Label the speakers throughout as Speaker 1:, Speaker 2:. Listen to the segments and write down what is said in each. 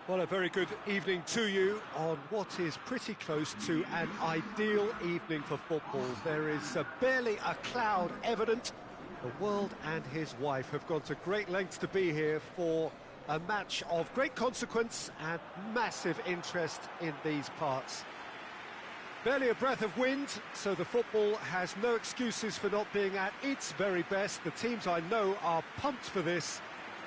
Speaker 1: Well, a very good evening to you on what is pretty close to an ideal evening for football. There is barely a cloud evident. The world and his wife have gone to great lengths to be here for a match of great consequence and massive interest in these parts. Barely a breath of wind, so the football has no excuses for not being at its very best. The teams I know are pumped for this.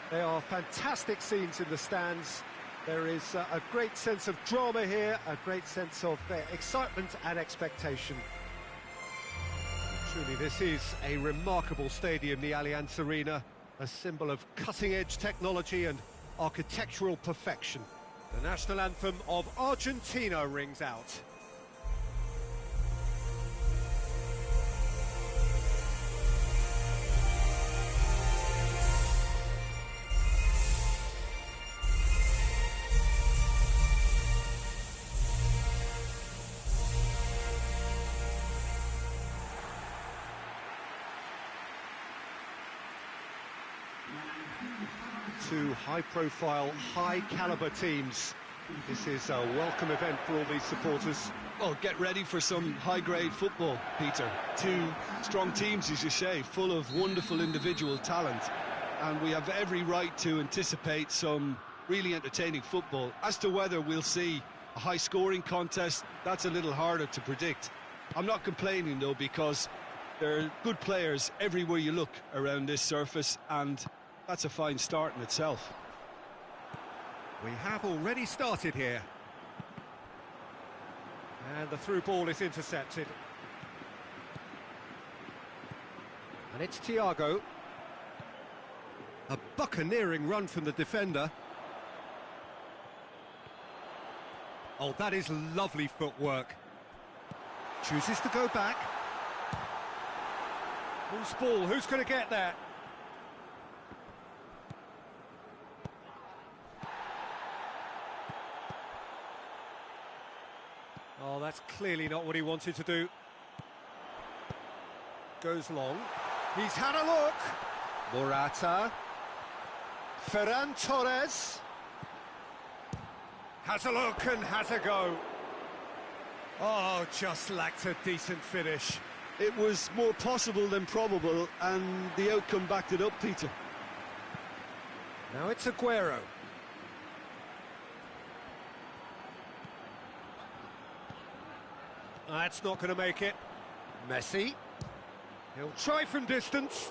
Speaker 1: There are fantastic scenes in the stands. There is a great sense of drama here, a great sense of excitement and expectation. Truly, this is a remarkable stadium, the Allianz Arena, a symbol of cutting-edge technology and architectural perfection. The national anthem of Argentina rings out. Two high-profile, high-caliber teams. This is a welcome event for all these supporters.
Speaker 2: Well, get ready for some high-grade football, Peter. Two strong teams, as you say, full of wonderful individual talent. And we have every right to anticipate some really entertaining football. As to whether we'll see a high-scoring contest, that's a little harder to predict. I'm not complaining, though, because there are good players everywhere you look around this surface, and that's a fine start in itself.
Speaker 1: We have already started here. And the through ball is intercepted. And it's Thiago. A buccaneering run from the defender. Oh, that is lovely footwork. Chooses to go back. Loose ball, who's going to get that? Oh, that's clearly not what he wanted to do. Goes long. He's had a look. Morata. Ferran Torres. Has a look and has a go. Oh, just lacked a decent finish.
Speaker 2: It was more possible than probable, and the outcome backed it up, Peter.
Speaker 1: Now it's Aguero. That's not going to make it. Messi. He'll try from distance.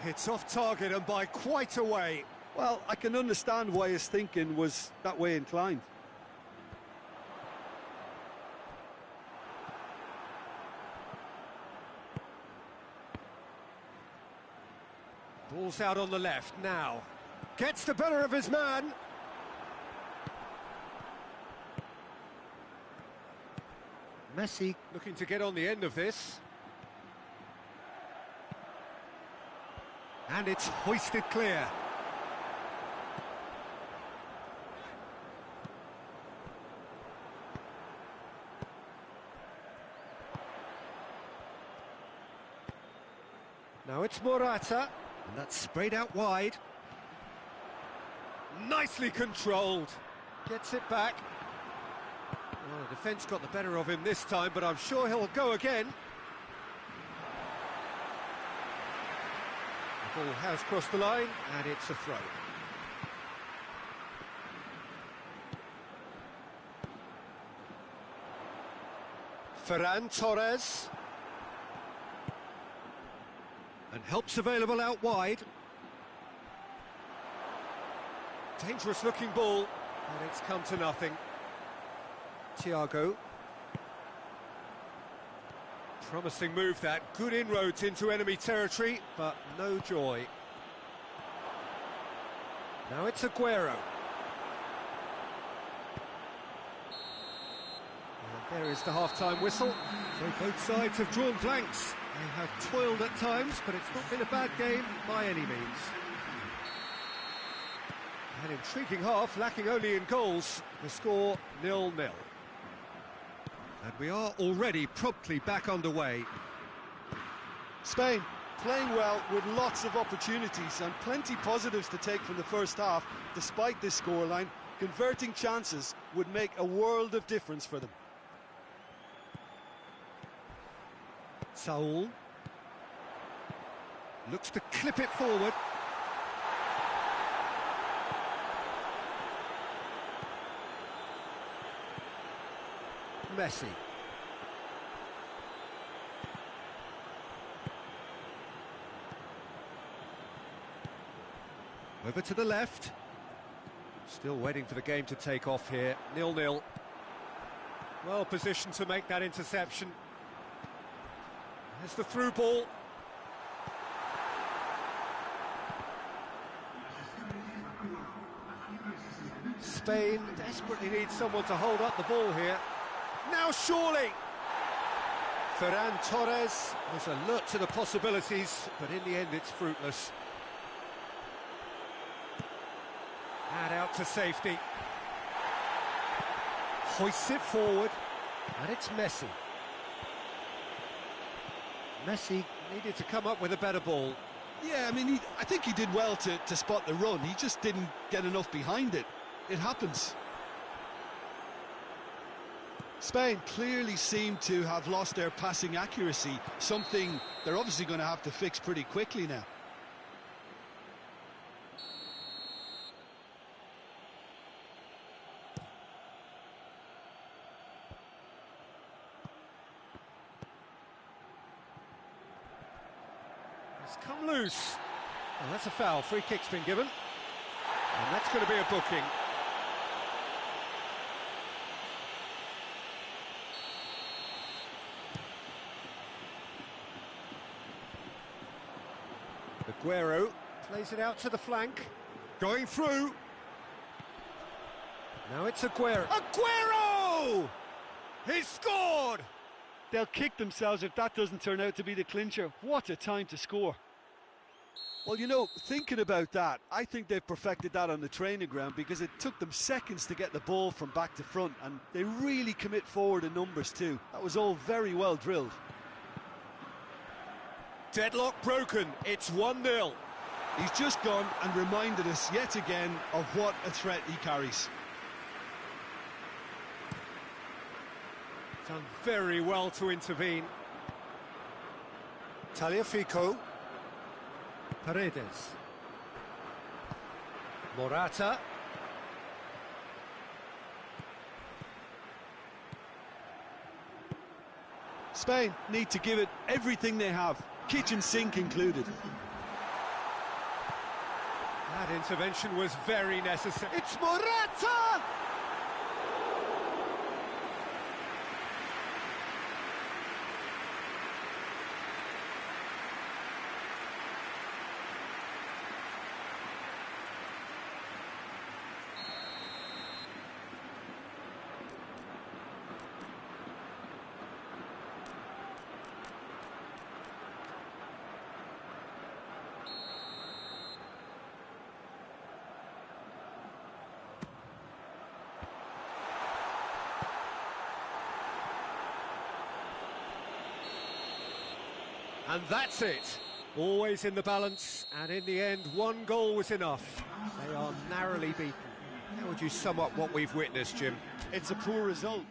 Speaker 1: Hits off target and by quite a way.
Speaker 2: Well, I can understand why his thinking was that way inclined.
Speaker 1: Ball's out on the left now. Gets the better of his man. Messi looking to get on the end of this. And it's hoisted clear. Now it's Morata, and that's sprayed out wide. Nicely controlled. Gets it back. Well, the defence got the better of him this time, but I'm sure he'll go again. The ball has crossed the line, and it's a throw. Ferran Torres. And help's available out wide. Dangerous looking ball, but it's come to nothing. Thiago. Promising move that, good inroads into enemy territory, but no joy. Now it's Aguero. And there is the half-time whistle. So both sides have drawn blanks. They have toiled at times, but it's not been a bad game by any means. An intriguing half, lacking only in goals. The score 0-0. And we are already promptly back underway.
Speaker 2: Spain playing well with lots of opportunities and plenty positives to take from the first half, despite this scoreline. Converting chances would make a world of difference for them.
Speaker 1: Saul looks to clip it forward. Messi. Over to the left. Still waiting for the game to take off here. 0-0. Well positioned to make that interception. There's the through ball. Spain desperately needs someone to hold up the ball here. Now surely! Ferran Torres is alert to the possibilities, but in the end it's fruitless. And out to safety. Hoists it forward, and it's Messi. Messi needed to come up with a better ball.
Speaker 2: Yeah, I mean, I think he did well to spot the run. He just didn't get enough behind it. It happens. Spain clearly seem to have lost their passing accuracy, something they're obviously going to have to fix pretty quickly now.
Speaker 1: It's come loose. Well, that's a foul. Free kick's been given. And that's going to be a booking. Aguero plays it out to the flank. Going through. Now it's Aguero. Aguero! He's scored!
Speaker 2: They'll kick themselves if that doesn't turn out to be the clincher. What a time to score. Well, you know, thinking about that, I think they've perfected that on the training ground because it took them seconds to get the ball from back to front, and they really commit forward in numbers too. That was all very well drilled.
Speaker 1: Deadlock broken, it's 1-0.
Speaker 2: He's just gone and reminded us yet again of what a threat he carries.
Speaker 1: Done very well to intervene. Tagliafico. Paredes. Morata.
Speaker 2: Spain need to give it everything they have, kitchen sink included.
Speaker 1: That intervention was very necessary. It's Morata! And that's it. Always in the balance, and in the end, one goal was enough. They are narrowly beaten. How would you sum up what we've witnessed, Jim?
Speaker 2: It's a poor result.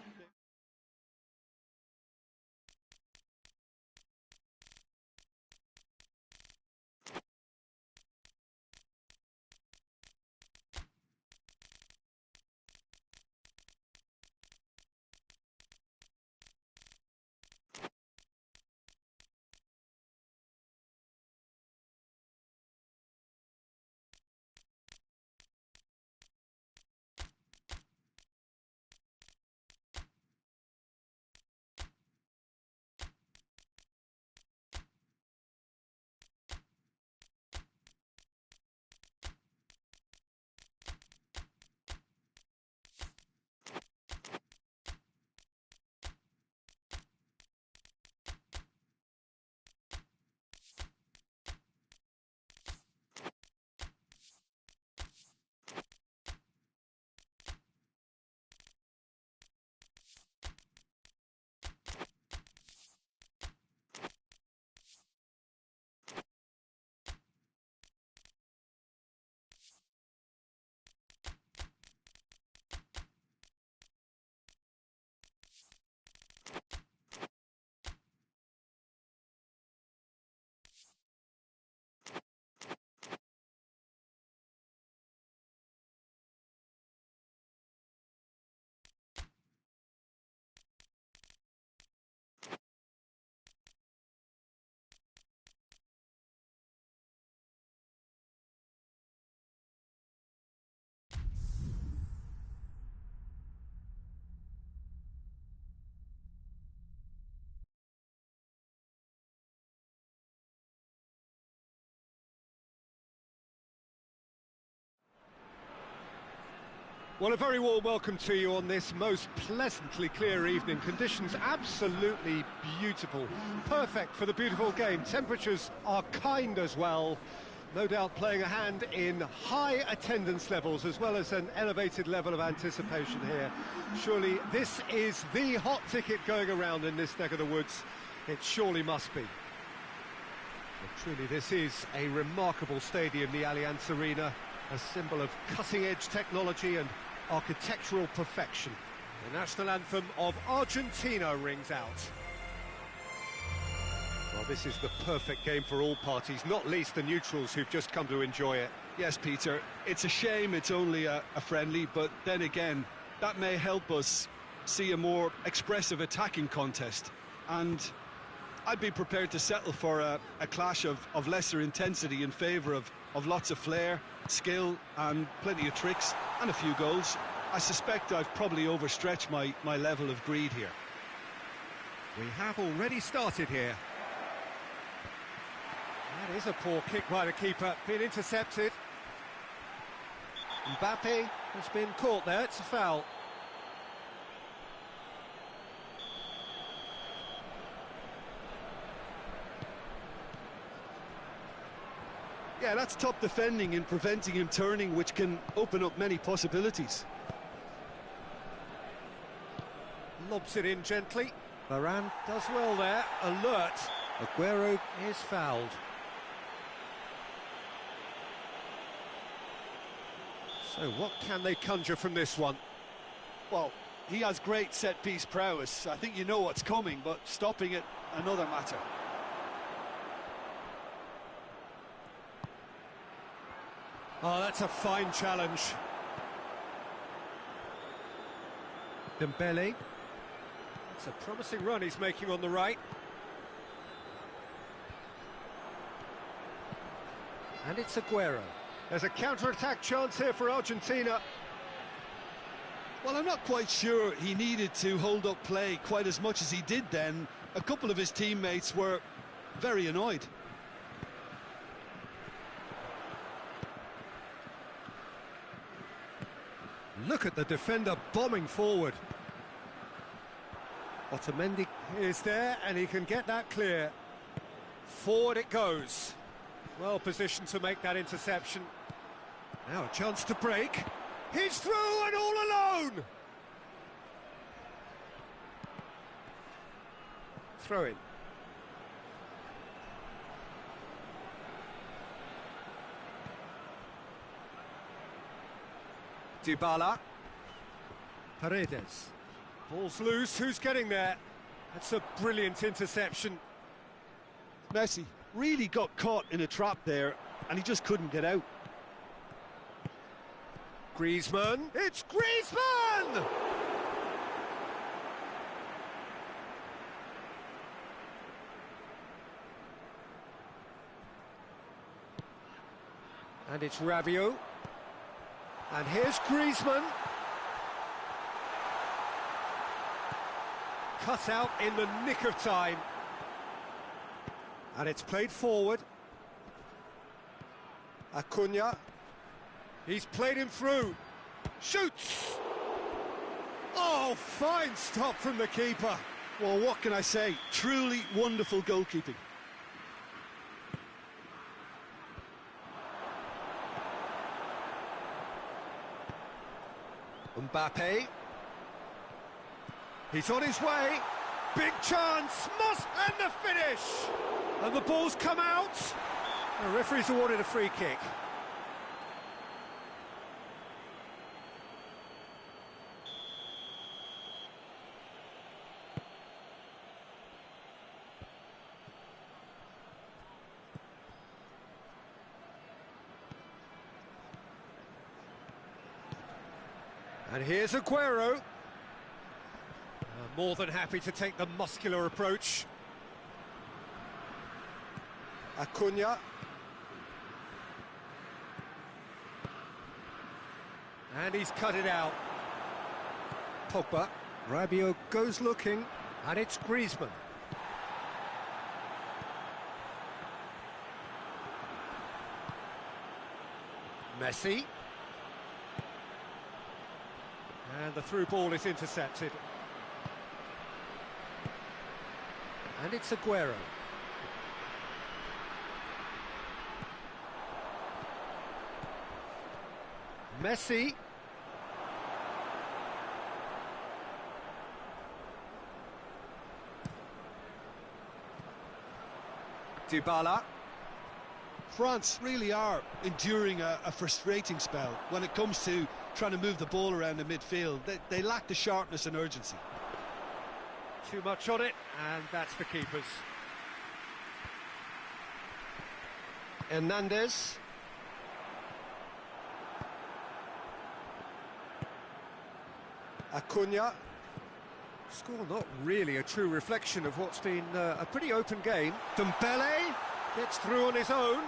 Speaker 1: Well, a very warm welcome to you on this most pleasantly clear evening. Conditions absolutely beautiful. Perfect for the beautiful game. Temperatures are kind as well. No doubt playing a hand in high attendance levels as well as an elevated level of anticipation here. Surely this is the hot ticket going around in this neck of the woods. It surely must be. Well, truly this is a remarkable stadium, the Allianz Arena. A symbol of cutting-edge technology and architectural perfection. The national anthem of Argentina rings out. Well, this is the perfect game for all parties, not least the neutrals who've just come to enjoy it.
Speaker 2: Yes, Peter, it's a shame it's only a friendly, but then again, that may help us see a more expressive attacking contest. And I'd be prepared to settle for a clash of lesser intensity in favour of lots of flair, skill and plenty of tricks and a few goals. I suspect I've probably overstretched my level of greed here.
Speaker 1: We have already started here. That is a poor kick by the keeper, been intercepted. Mbappe has been caught there, it's a foul.
Speaker 2: Yeah, that's top defending and preventing him turning, which can open up many possibilities.
Speaker 1: Lobs it in gently. Varane does well there, alert. Aguero is fouled. So what can they conjure from this one?
Speaker 2: Well, he has great set-piece prowess. I think you know what's coming, but stopping it, another matter.
Speaker 1: Oh, that's a fine challenge. Dembele. It's a promising run he's making on the right. And it's Aguero. There's a counter-attack chance here for Argentina.
Speaker 2: Well, I'm not quite sure he needed to hold up play quite as much as he did then. A couple of his teammates were very annoyed.
Speaker 1: Look at the defender bombing forward. Otamendi is there and he can get that clear. Forward it goes. Well positioned to make that interception. Now a chance to break. He's through and all alone! Throw in. Dybala. Paredes. Ball's loose, who's getting there? That's a brilliant interception.
Speaker 2: Messi really got caught in a trap there and he just couldn't get out.
Speaker 1: Griezmann, it's Griezmann! And it's Rabiot. And here's Griezmann. Cut out in the nick of time. And it's played forward. Acuna. He's played him through. Shoots! Oh, fine stop from the keeper.
Speaker 2: Well, what can I say? Truly wonderful goalkeeping.
Speaker 1: Mbappe. He's on his way. Big chance. And the finish. And the ball's come out. The referee's awarded a free kick. And here's Aguero. More than happy to take the muscular approach. Acuna. And he's cut it out. Pogba. Rabiot goes looking. And it's Griezmann. Messi. And the through ball is intercepted. And it's Aguero. Messi. Dybala.
Speaker 2: France really are enduring a frustrating spell when it comes to trying to move the ball around the midfield. They lack the sharpness and urgency.
Speaker 1: Too much on it, and that's the keepers. Hernandez. Acuna. Score not really a true reflection of what's been a pretty open game. Dembele gets through on his own.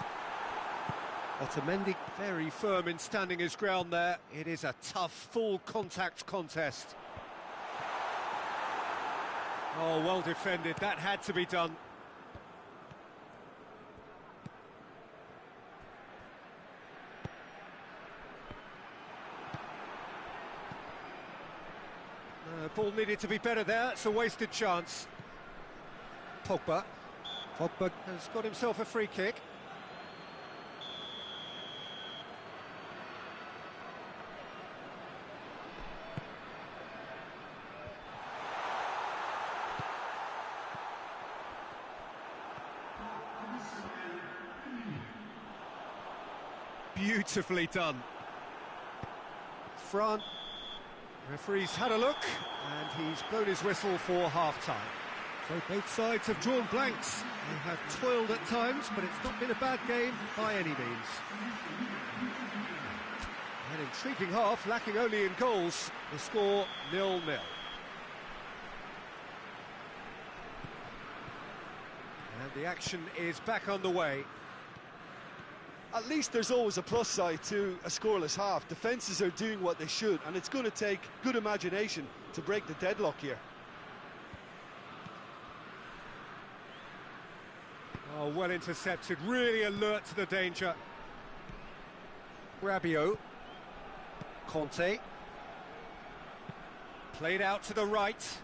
Speaker 1: Otamendi very firm in standing his ground there. It is a tough, full contact contest. Oh, well defended. That had to be done. Ball needed to be better there. It's a wasted chance. Pogba has got himself a free kick. Beautifully done. France. Referee's had a look, and he's blown his whistle for half-time. So both sides have drawn blanks. They have toiled at times, but it's not been a bad game by any means. An intriguing half, lacking only in goals. The score 0-0. And the action is back underway.
Speaker 2: At least there's always a plus side to a scoreless half. Defences are doing what they should, and it's going to take good imagination to break the deadlock here.
Speaker 1: Oh, well intercepted, really alert to the danger. Rabiot. Conte. Played out to the right.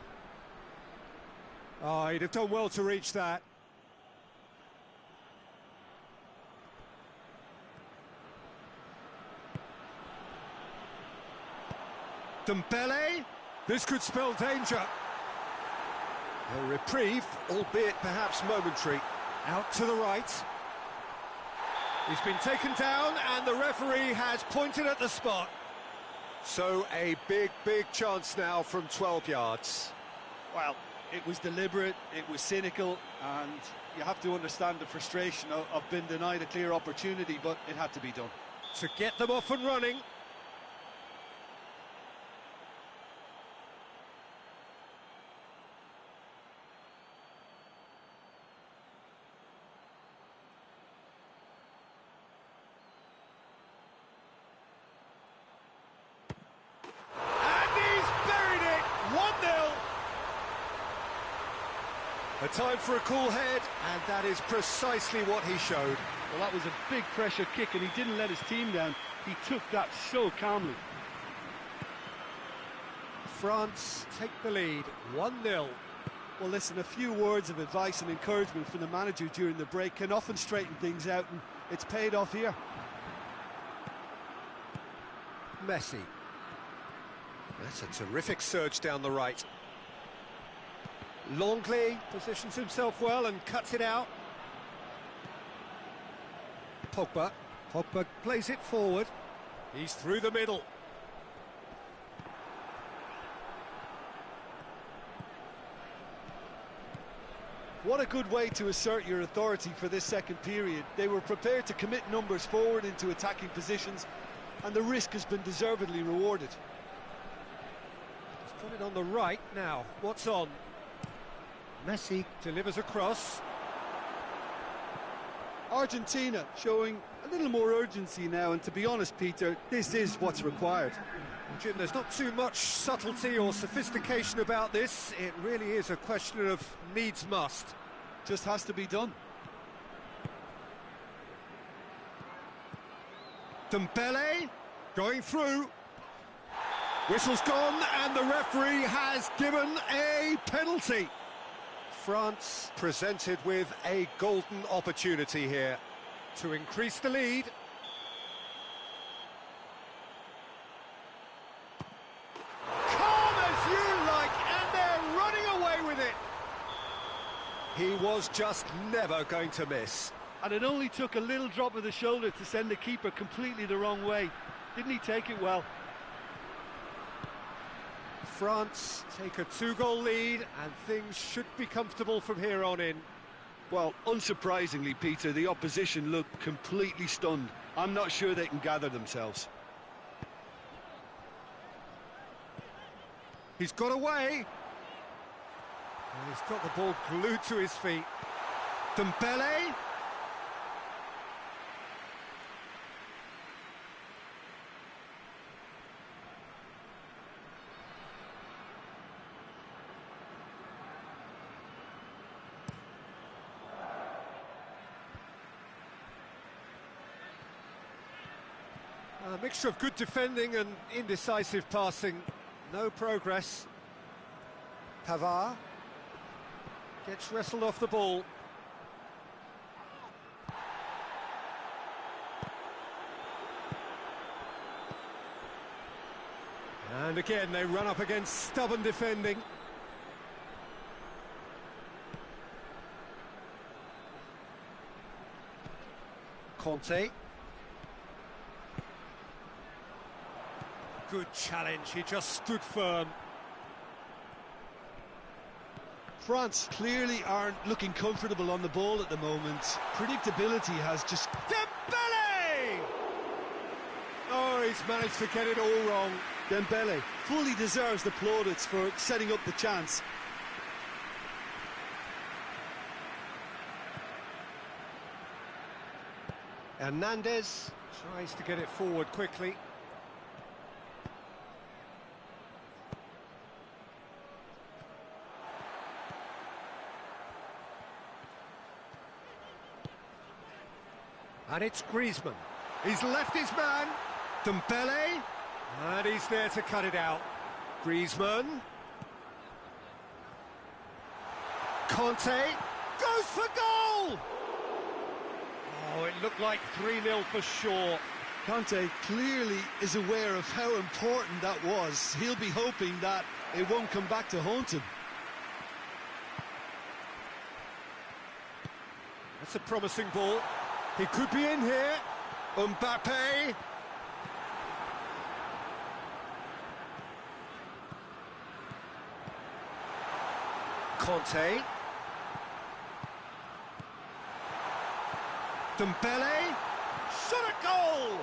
Speaker 1: Oh, he'd have done well to reach that. Dembele, this could spell danger. A reprieve, albeit perhaps momentary. Out to the right. He's been taken down and the referee has pointed at the spot. So a big chance now from 12 yards.
Speaker 2: Well, it was deliberate, it was cynical, and you have to understand the frustration of being denied a clear opportunity, but it had to be done.
Speaker 1: To get them off and running. A time for a cool head, and that is precisely what he showed.
Speaker 2: Well, that was a big pressure kick, and he didn't let his team down. He took that so calmly.
Speaker 1: France take the lead, 1-0.
Speaker 2: Well, listen, a few words of advice and encouragement from the manager during the break can often straighten things out, and it's paid off here.
Speaker 1: Messi. That's a terrific surge down the right. Longley positions himself well and cuts it out. Pogba plays it forward. He's through the middle.
Speaker 2: What a good way to assert your authority for this second period. They were prepared to commit numbers forward into attacking positions, and the risk has been deservedly rewarded.
Speaker 1: He's put it on the right now. What's on? Messi delivers a cross.
Speaker 2: Argentina showing a little more urgency now, and to be honest, Peter, this is what's required.
Speaker 1: Jim, there's not too much subtlety or sophistication about this. It really is a question of needs must.
Speaker 2: Just has to be done.
Speaker 1: Dembele going through. Whistle's gone, and the referee has given a penalty. France presented with a golden opportunity here to increase the lead. Calm as you like, and they're running away with it. He was just never going to miss.
Speaker 2: And it only took a little drop of the shoulder to send the keeper completely the wrong way. Didn't he take it well?
Speaker 1: France take a 2-goal lead, and things should be comfortable from here on in.
Speaker 2: Well, unsurprisingly, Peter, the opposition look completely stunned. I'm not sure they can gather themselves.
Speaker 1: He's got away. And he's got the ball glued to his feet. Dembele. A mixture of good defending and indecisive passing. No progress. Pavard gets wrestled off the ball. And again, they run up against stubborn defending. Conte. Good challenge, he just stood firm.
Speaker 2: France clearly aren't looking comfortable on the ball at the moment. Predictability has just...
Speaker 1: Dembele! Oh, he's managed to get it all wrong.
Speaker 2: Dembele fully deserves the plaudits for setting up the chance.
Speaker 1: Hernandez tries to get it forward quickly. And it's Griezmann. He's left his man. Dembele. And he's there to cut it out. Griezmann. Conte. Goes for goal! Oh, it looked like 3-0 for sure.
Speaker 2: Conte clearly is aware of how important that was. He'll be hoping that it won't come back to haunt him.
Speaker 1: That's a promising ball. He could be in here. Mbappe. Conte. Dembele. Shot at goal!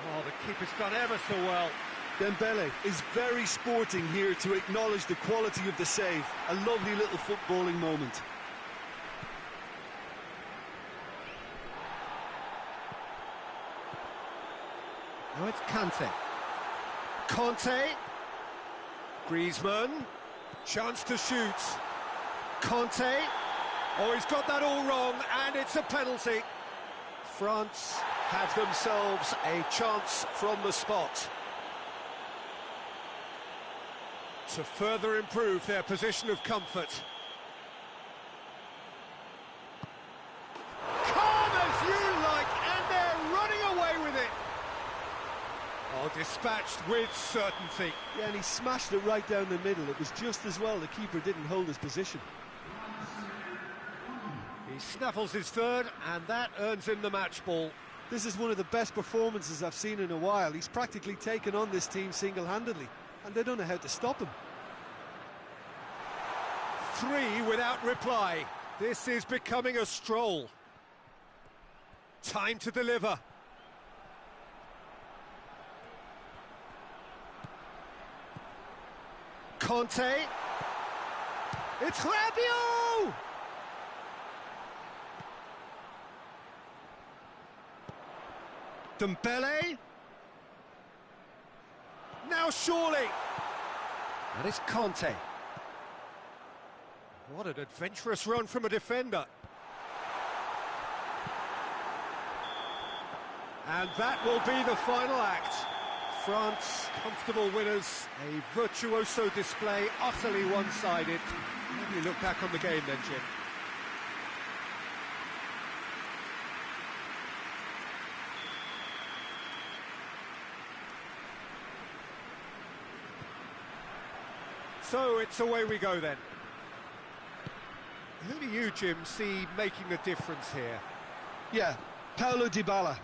Speaker 1: Oh, the keeper's done ever so well.
Speaker 2: Dembele is very sporting here to acknowledge the quality of the save. A lovely little footballing moment.
Speaker 1: Now it's Kante. Conte. Griezmann. Chance to shoot. Conte. Oh, he's got that all wrong, and it's a penalty. France have themselves a chance from the spot to further improve their position of comfort. Calm as you like, and they're running away with it. Oh, dispatched with certainty.
Speaker 2: Yeah, and he smashed it right down the middle. It was just as well the keeper didn't hold his position.
Speaker 1: He snaffles his third, and that earns him the match ball.
Speaker 2: This is one of the best performances I've seen in a while. He's practically taken on this team single-handedly, and they don't know how to stop him.
Speaker 1: 3 without reply. This is becoming a stroll. Time to deliver. Conte. It's Rabiot! Dembele. Now surely. And it's Conte. What an adventurous run from a defender. And that will be the final act. France, comfortable winners, a virtuoso display, utterly one-sided. How do you look back on the game then, Jim? So it's away we go then. Who do you, Jim, see making the difference here?
Speaker 2: Yeah, Paulo Dybala.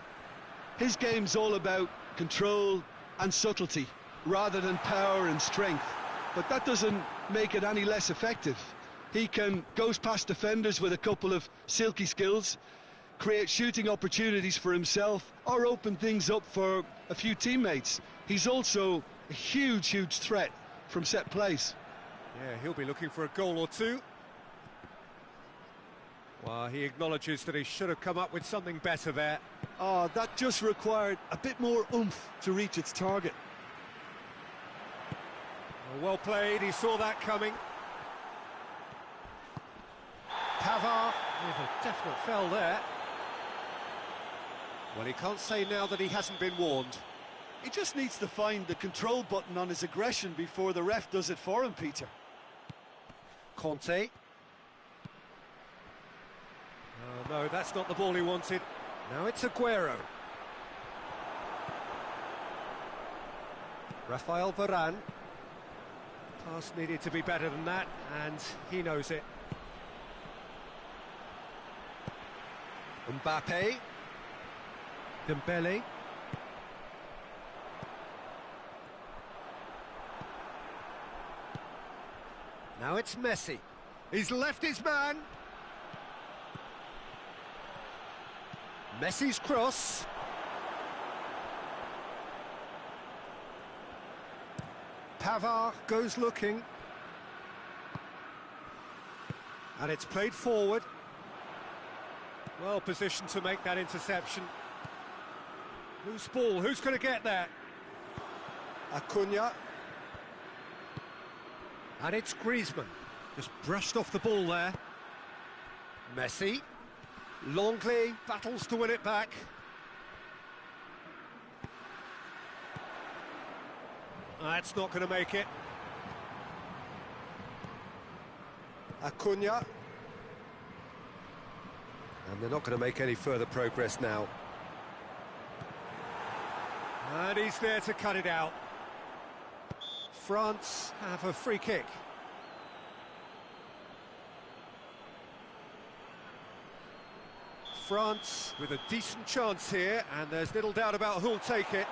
Speaker 2: His game's all about control and subtlety, rather than power and strength. But that doesn't make it any less effective. He goes past defenders with a couple of silky skills, create shooting opportunities for himself, or open things up for a few teammates. He's also a huge threat from set plays.
Speaker 1: Yeah, he'll be looking for a goal or two. Well, he acknowledges that he should have come up with something better there.
Speaker 2: Oh, that just required a bit more oomph to reach its target.
Speaker 1: Well played, he saw that coming. Pavard with a definite foul there. Well, he can't say now that he hasn't been warned.
Speaker 2: He just needs to find the control button on his aggression before the ref does it for him, Peter.
Speaker 1: Conte. Oh, no, that's not the ball he wanted. Now it's Aguero. Rafael Varane. Pass needed to be better than that, and he knows it. Mbappe. Dembele. Now it's Messi. He's left his man. Messi's cross. Pavard goes looking. And it's played forward. Well positioned to make that interception. Loose ball, who's going to get that? Acuna. And it's Griezmann. Just brushed off the ball there. Messi. Longley battles to win it back. That's not going to make it. Acuna. And they're not going to make any further progress now. And he's there to cut it out. France have a free kick. France with a decent chance here, and there's little doubt about who'll take it.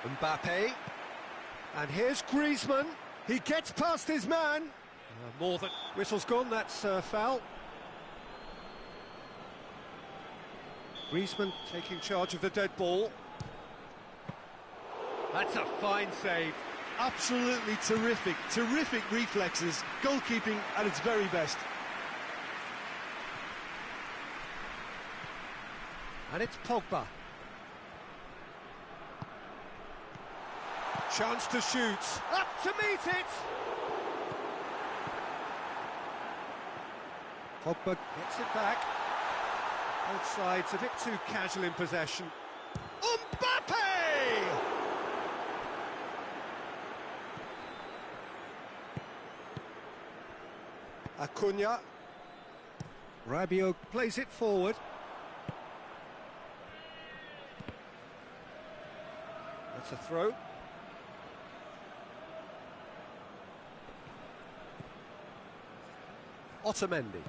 Speaker 1: Mbappe. And here's Griezmann. He gets past his man. More than... Whistle's gone, that's foul. Griezmann taking charge of the dead ball. That's a fine save.
Speaker 2: Absolutely terrific reflexes, goalkeeping at its very best.
Speaker 1: And it's Pogba. Chance to shoot. Up to meet it! Pogba gets it back. Both sides a bit too casual in possession. Mbappe! Acuna. Rabiot plays it forward. That's a throw. Otamendi.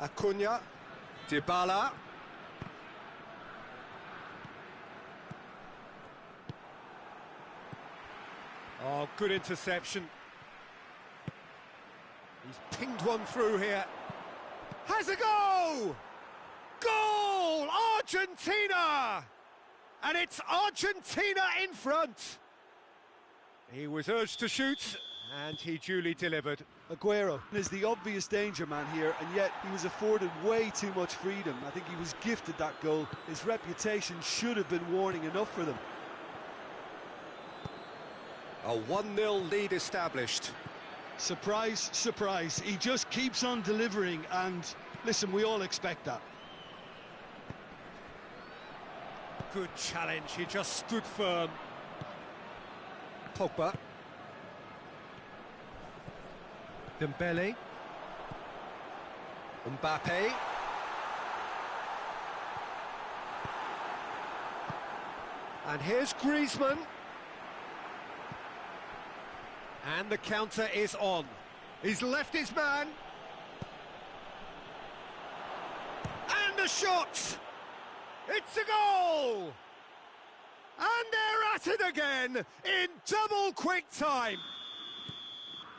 Speaker 1: Acuna. Dybala. Oh, good interception. He's pinged one through here. Has a go! Goal! Argentina! And it's Argentina in front. He was urged to shoot, and he duly delivered.
Speaker 2: Aguero is the obvious danger man here, and yet he was afforded way too much freedom. I think he was gifted that goal. His reputation should have been warning enough for them.
Speaker 1: A 1-0 lead established.
Speaker 2: Surprise, surprise. He just keeps on delivering, and listen, we all expect that.
Speaker 1: Good challenge, he just stood firm. Pogba. Dembele. Mbappe. And here's Griezmann. And the counter is on. He's left his man. And the shot! It's a goal! And they're at it again in double quick time.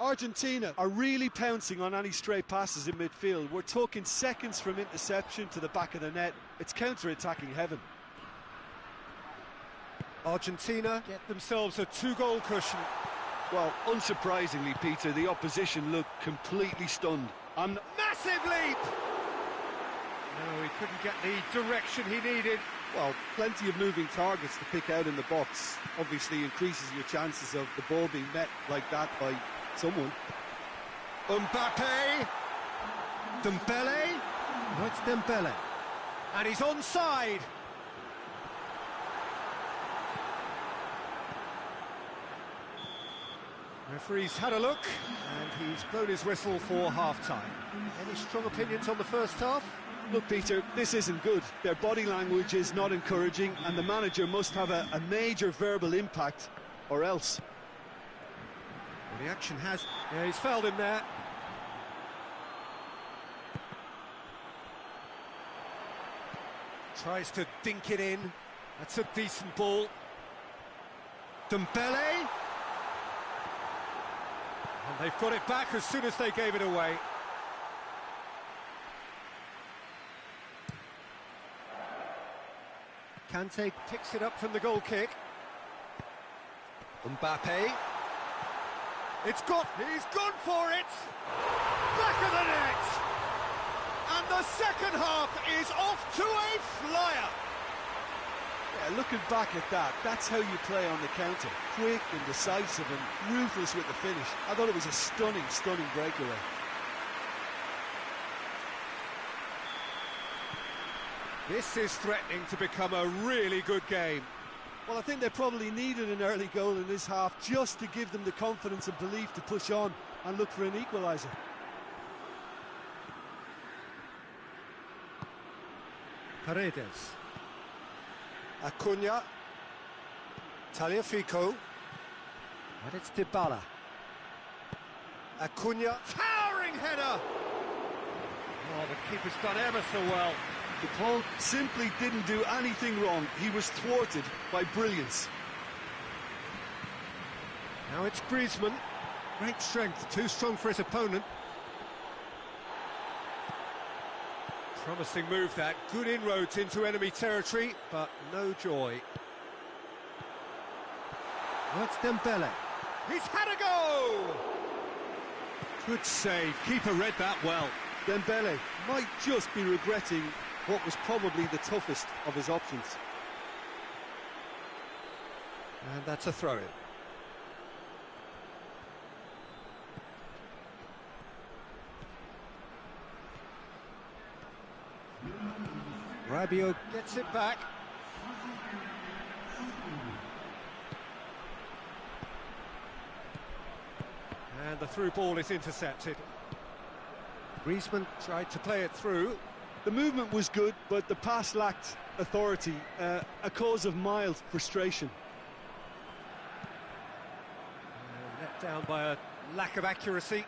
Speaker 2: Argentina are really pouncing on any stray passes in midfield. We're talking seconds from interception to the back of the net. It's counter-attacking heaven.
Speaker 1: Argentina get themselves a 2-goal cushion.
Speaker 2: Well, unsurprisingly, Peter, the opposition looked completely stunned.
Speaker 1: Massive leap! No, he couldn't get the direction he needed.
Speaker 2: Well, plenty of moving targets to pick out in the box. Obviously increases your chances of the ball being met like that by someone.
Speaker 1: Mbappe! Dembele? No, it's Dembele. And he's onside! Referee's had a look, and he's blown his whistle for half-time. Any strong opinions on the first half?
Speaker 2: Look, Peter, this isn't good. Their body language is not encouraging, and the manager must have a major verbal impact, or else.
Speaker 1: Well, the action has... Yeah, he's fouled him there. Tries to dink it in. That's a decent ball. Dembele. And they've got it back as soon as they gave it away. Kante picks it up from the goal kick. Mbappe. He's gone for it! Back of the net! And the second half is off to a flyer!
Speaker 2: Yeah, looking back at that, that's how you play on the counter. Quick and decisive and ruthless with the finish. I thought it was a stunning, stunning breakaway.
Speaker 1: This is threatening to become a really good game.
Speaker 2: Well, I think they probably needed an early goal in this half just to give them the confidence and belief to push on and look for an equaliser.
Speaker 1: Paredes. Acuna. Tagliafico. And it's Dybala. Acuna. Towering header! Oh, the keeper's done ever so well.
Speaker 2: Paul simply didn't do anything wrong. He was thwarted by brilliance.
Speaker 1: Now it's Griezmann. Great strength, too strong for his opponent. Promising move that. Good inroads into enemy territory, but no joy. Now it's Dembele. He's had a go! Good save. Keeper read that well.
Speaker 2: Dembele might just be regretting what was probably the toughest of his options.
Speaker 1: And that's a throw-in. Rabiot gets it back. And the through ball is intercepted. Griezmann tried to play it through.
Speaker 2: The movement was good, but the pass lacked authority, a cause of mild frustration.
Speaker 1: Let down by a lack of accuracy.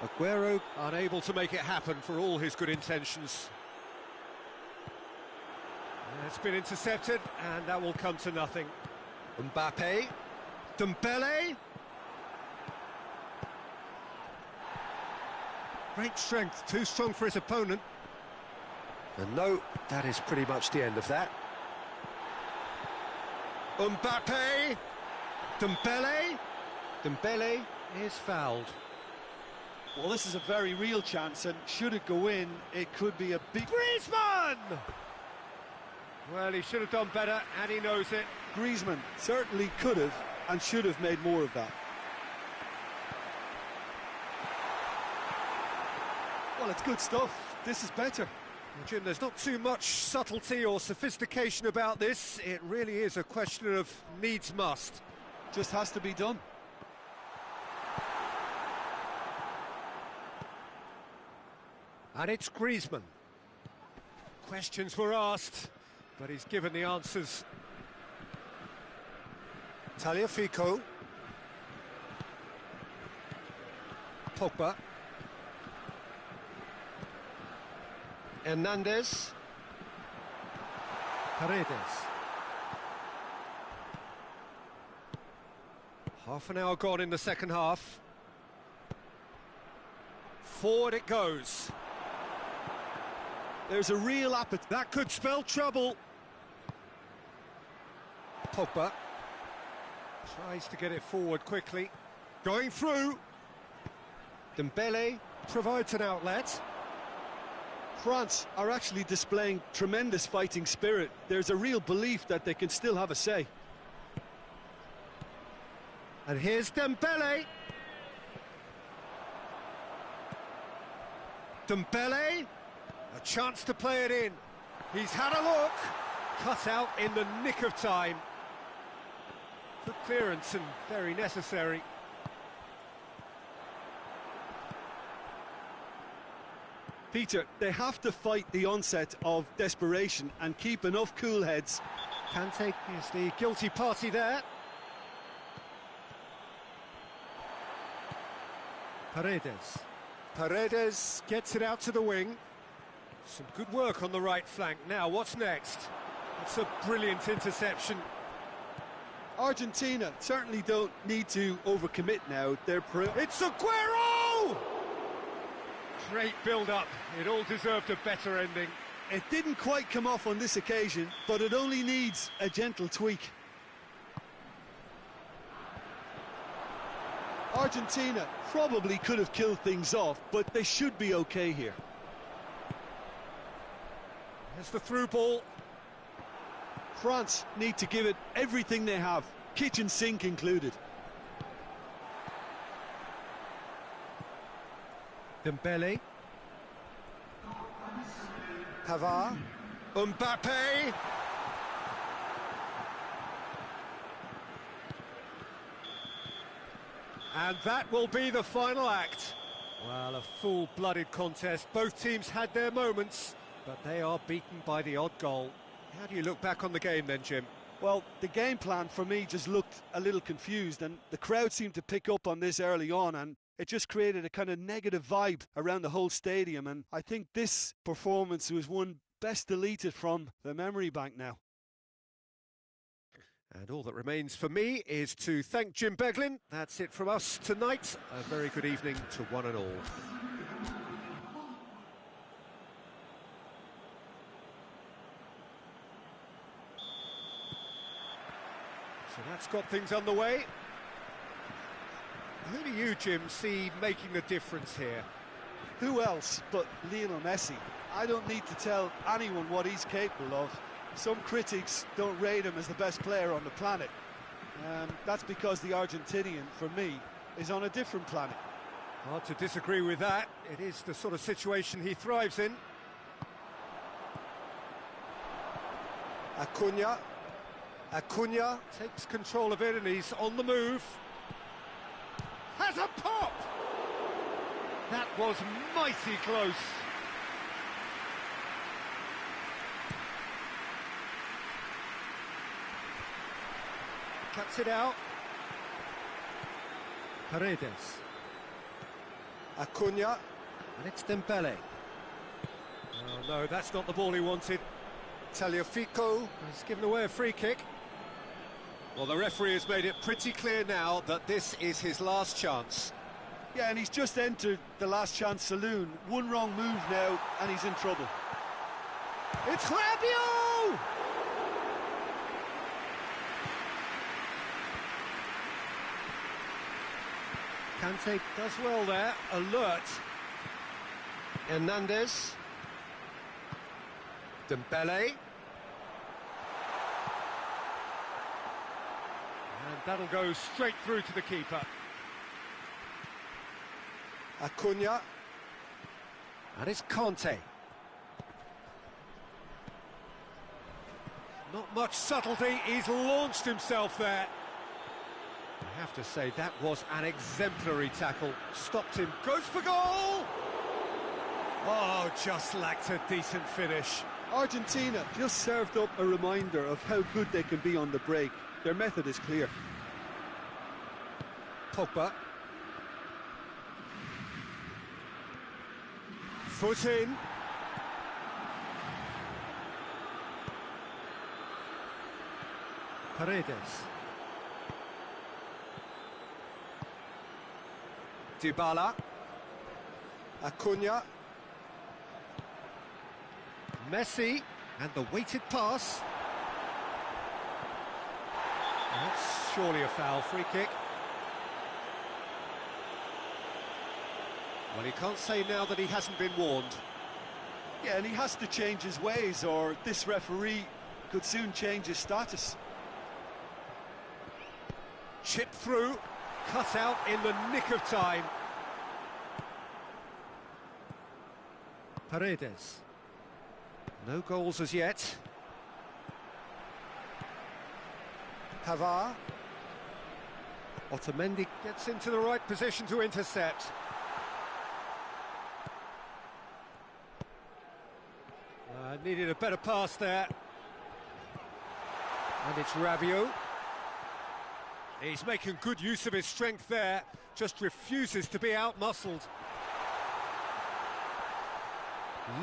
Speaker 1: Aguero unable to make it happen for all his good intentions. It's been intercepted, and that will come to nothing. Mbappe. Dembele. Great strength, too strong for his opponent. And no, that is pretty much the end of that. Mbappe! Dembele! Dembele is fouled.
Speaker 2: Well, this is a very real chance, and should it go in, it could be a big...
Speaker 1: Griezmann! Well, he should have done better, and he knows it.
Speaker 2: Griezmann certainly could have and should have made more of that. Well, it's good stuff. This is better.
Speaker 1: Well, Jim, there's not too much subtlety or sophistication about this. It really is a question of needs must.
Speaker 2: Just has to be done.
Speaker 1: And it's Griezmann. Questions were asked, but he's given the answers. Tagliafico. Pogba. Hernandez. Paredes. Half an hour gone in the second half. Forward it goes.
Speaker 2: There's a real appetite.
Speaker 1: That could spell trouble. Pogba tries to get it forward quickly. Going through. Dembele provides an outlet.
Speaker 2: France are actually displaying tremendous fighting spirit. There's a real belief that they can still have a say.
Speaker 1: And here's Dembele. Dembele, a chance to play it in. He's had a look. Cut out in the nick of time. Good clearance and very necessary.
Speaker 2: Peter, they have to fight the onset of desperation and keep enough cool heads.
Speaker 1: Kante is the guilty party there. Paredes. Paredes gets it out to the wing. Some good work on the right flank. Now, what's next? That's a brilliant interception.
Speaker 2: Argentina certainly don't need to overcommit now.
Speaker 1: It's Aguero! Great build-up. It all deserved a better ending.
Speaker 2: It didn't quite come off on this occasion, but it only needs a gentle tweak. Argentina probably could have killed things off, but they should be okay here.
Speaker 1: Here's the through ball.
Speaker 2: France need to give it everything they have, kitchen sink included.
Speaker 1: Dembele. Pavard. Mbappe. And that will be the final act. Well, a full-blooded contest. Both teams had their moments, but they are beaten by the odd goal. How do you look back on the game then, Jim?
Speaker 2: Well, the game plan for me just looked a little confused, and the crowd seemed to pick up on this early on, and it just created a kind of negative vibe around the whole stadium, and I think this performance was one best deleted from the memory bank now.
Speaker 1: And all that remains for me is to thank Jim Beglin. That's it from us tonight. A very good evening to one and all. So that's got things underway. Who do you, Jim, see making the difference here?
Speaker 2: Who else but Lionel Messi? I don't need to tell anyone what he's capable of. Some critics don't rate him as the best player on the planet. That's because the Argentinian, for me, is on a different planet.
Speaker 1: Hard to disagree with that. It is the sort of situation he thrives in. Acuna. Acuna takes control of it and he's on the move. Has a pop! That was mighty close. Cuts it out. Paredes. Acuna. And it's Dembele. Oh no, that's not the ball he wanted. Tagliafico has given away a free kick. Well, the referee has made it pretty clear now that this is his last chance.
Speaker 2: Yeah, and he's just entered the last chance saloon. One wrong move now, and he's in trouble.
Speaker 1: It's Rabiot! Kante does well there, alert. Hernandez. Dembele. That'll go straight through to the keeper.
Speaker 3: Acuna.
Speaker 1: And it's Conte. Not much subtlety, he's launched himself there. I have to say, that was an exemplary tackle. Stopped him, goes for goal! Oh, just lacked a decent finish.
Speaker 2: Argentina just served up a reminder of how good they can be on the break. Their method is clear.
Speaker 1: Pogba. Foot in. Paredes. Dybala.
Speaker 3: Acuna.
Speaker 1: Messi, and the weighted pass. That's surely a foul, free kick. Well, he can't say now that he hasn't been warned.
Speaker 2: Yeah, and he has to change his ways, or this referee could soon change his status.
Speaker 1: Chipped through, cut out in the nick of time. Paredes. No goals as yet.
Speaker 3: Pavard.
Speaker 1: Otamendi gets into the right position to intercept. Needed a better pass there. And it's Rabiot. He's making good use of his strength there, just refuses to be out-muscled.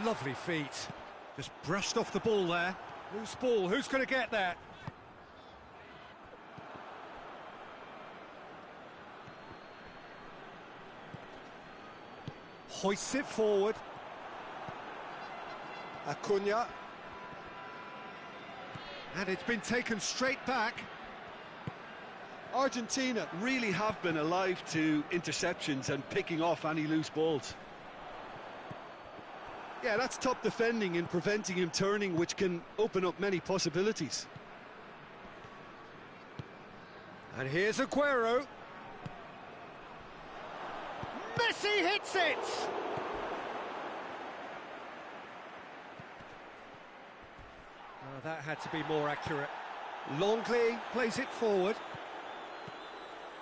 Speaker 1: Lovely feet. Just brushed off the ball there. Loose ball, who's going to get that? Hoists it forward.
Speaker 3: Acuna.
Speaker 1: And it's been taken straight back.
Speaker 2: Argentina really have been alive to interceptions and picking off any loose balls. Yeah, that's top defending and preventing him turning, which can open up many possibilities.
Speaker 1: And here's Aguero. Messi hits it! Oh, that had to be more accurate. Longley plays it forward.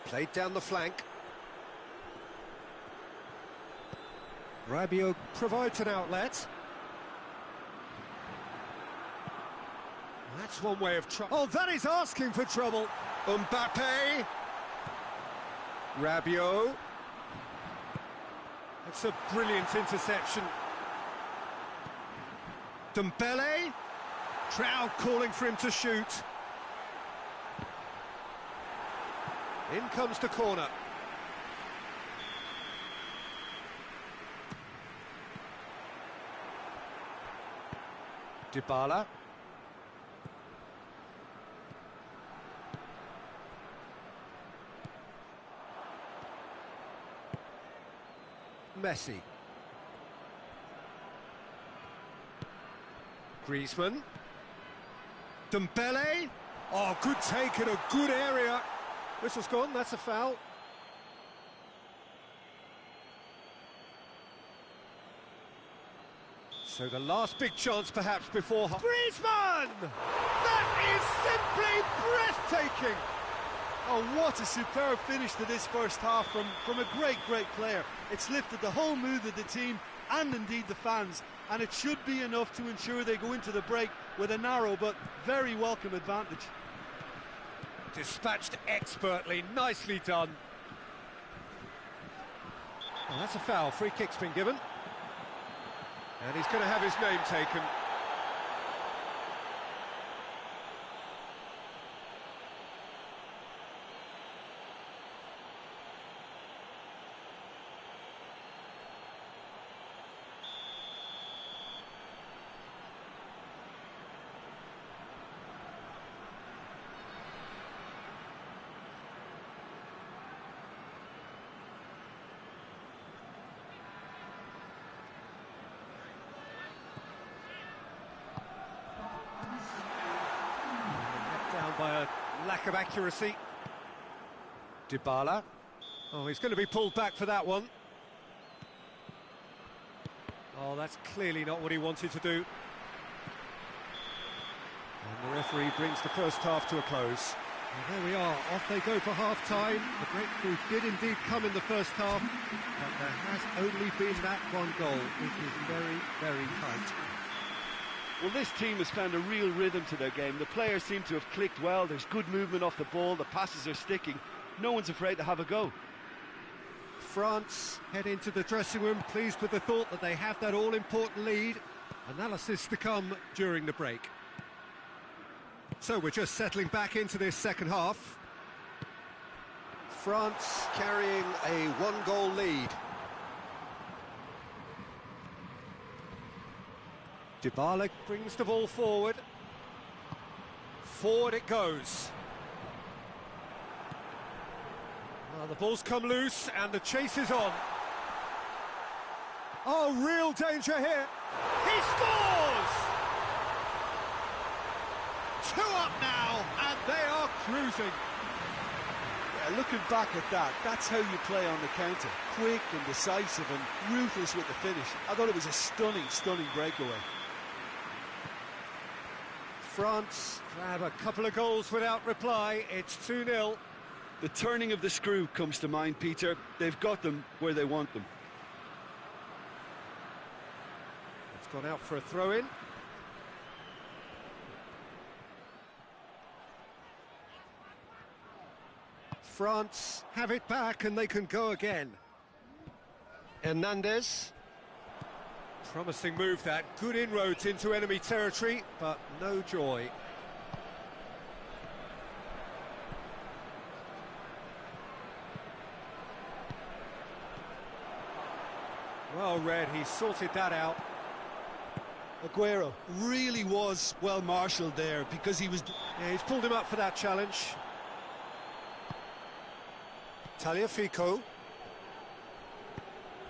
Speaker 1: Played down the flank. Rabiot provides an outlet. That's one way of trouble. Oh, that is asking for trouble. Mbappe. Rabiot. It's a brilliant interception. Dembele. Crowd calling for him to shoot. In comes the corner. Dybala. Messi. Griezmann. Dembele. Oh, good take in a good area. Whistle's gone, that's a foul. So the last big chance perhaps before... Griezmann! That is simply breathtaking!
Speaker 2: Oh, what a superb finish to this first half from a great player. It's lifted the whole mood of the team and indeed the fans, and it should be enough to ensure they go into the break with a narrow but very welcome advantage.
Speaker 1: Dispatched expertly, nicely done. Well, that's a foul, free kick's been given. And he's going to have his name taken. By a lack of accuracy.
Speaker 3: Dybala.
Speaker 1: Oh, he's going to be pulled back for that one. Oh, that's clearly not what he wanted to do. And the referee brings the first half to a close. And there we are, off they go for half-time. The breakthrough did indeed come in the first half, but there has only been that one goal. It is very, very tight.
Speaker 2: Well, this team has found a real rhythm to their game. The players seem to have clicked well. There's good movement off the ball. The passes are sticking. No one's afraid to have a go.
Speaker 1: France head into the dressing room pleased with the thought that they have that all-important lead. Analysis to come during the break. So we're just settling back into this second half.
Speaker 3: France carrying a one-goal lead.
Speaker 1: Dybala brings the ball forward. Forward it goes. Well, the ball's come loose and the chase is on. Oh, real danger here. He scores! 2 up now, and they are cruising.
Speaker 2: Yeah, looking back at that, that's how you play on the counter. Quick and decisive and ruthless with the finish. I thought it was a stunning, stunning breakaway.
Speaker 1: France grab a couple of goals without reply. It's 2-0.
Speaker 2: The turning of the screw comes to mind, Peter. They've got them where they want them.
Speaker 1: It's gone out for a throw-in. France have it back and they can go again.
Speaker 3: Hernandez.
Speaker 1: Promising move that, good inroads into enemy territory, but no joy. Well read, he sorted that out.
Speaker 2: Aguero really was well marshalled there because he was...
Speaker 1: Yeah, he's pulled him up for that challenge.
Speaker 3: Tagliafico.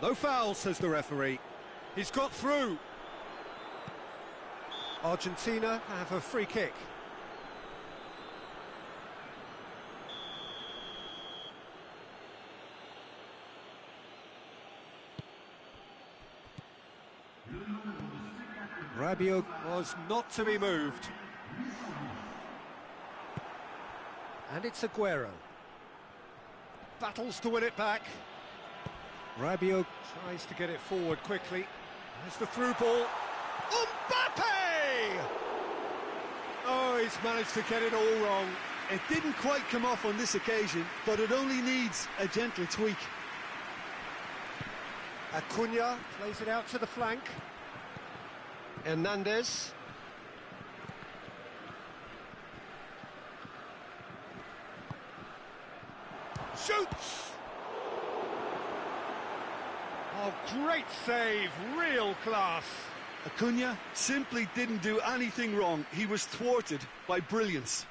Speaker 1: No foul, says the referee. He's got through. Argentina have a free kick. Rabiot was not to be moved. And it's Aguero. Battles to win it back. Rabiot tries to get it forward quickly. There's the through ball. Mbappe! Oh, he's managed to get it all wrong.
Speaker 2: It didn't quite come off on this occasion, but it only needs a gentle tweak.
Speaker 1: Acuna plays it out to the flank.
Speaker 3: Hernandez.
Speaker 1: Shoots! Oh, great save, real class.
Speaker 2: Acuna simply didn't do anything wrong. He was thwarted by brilliance.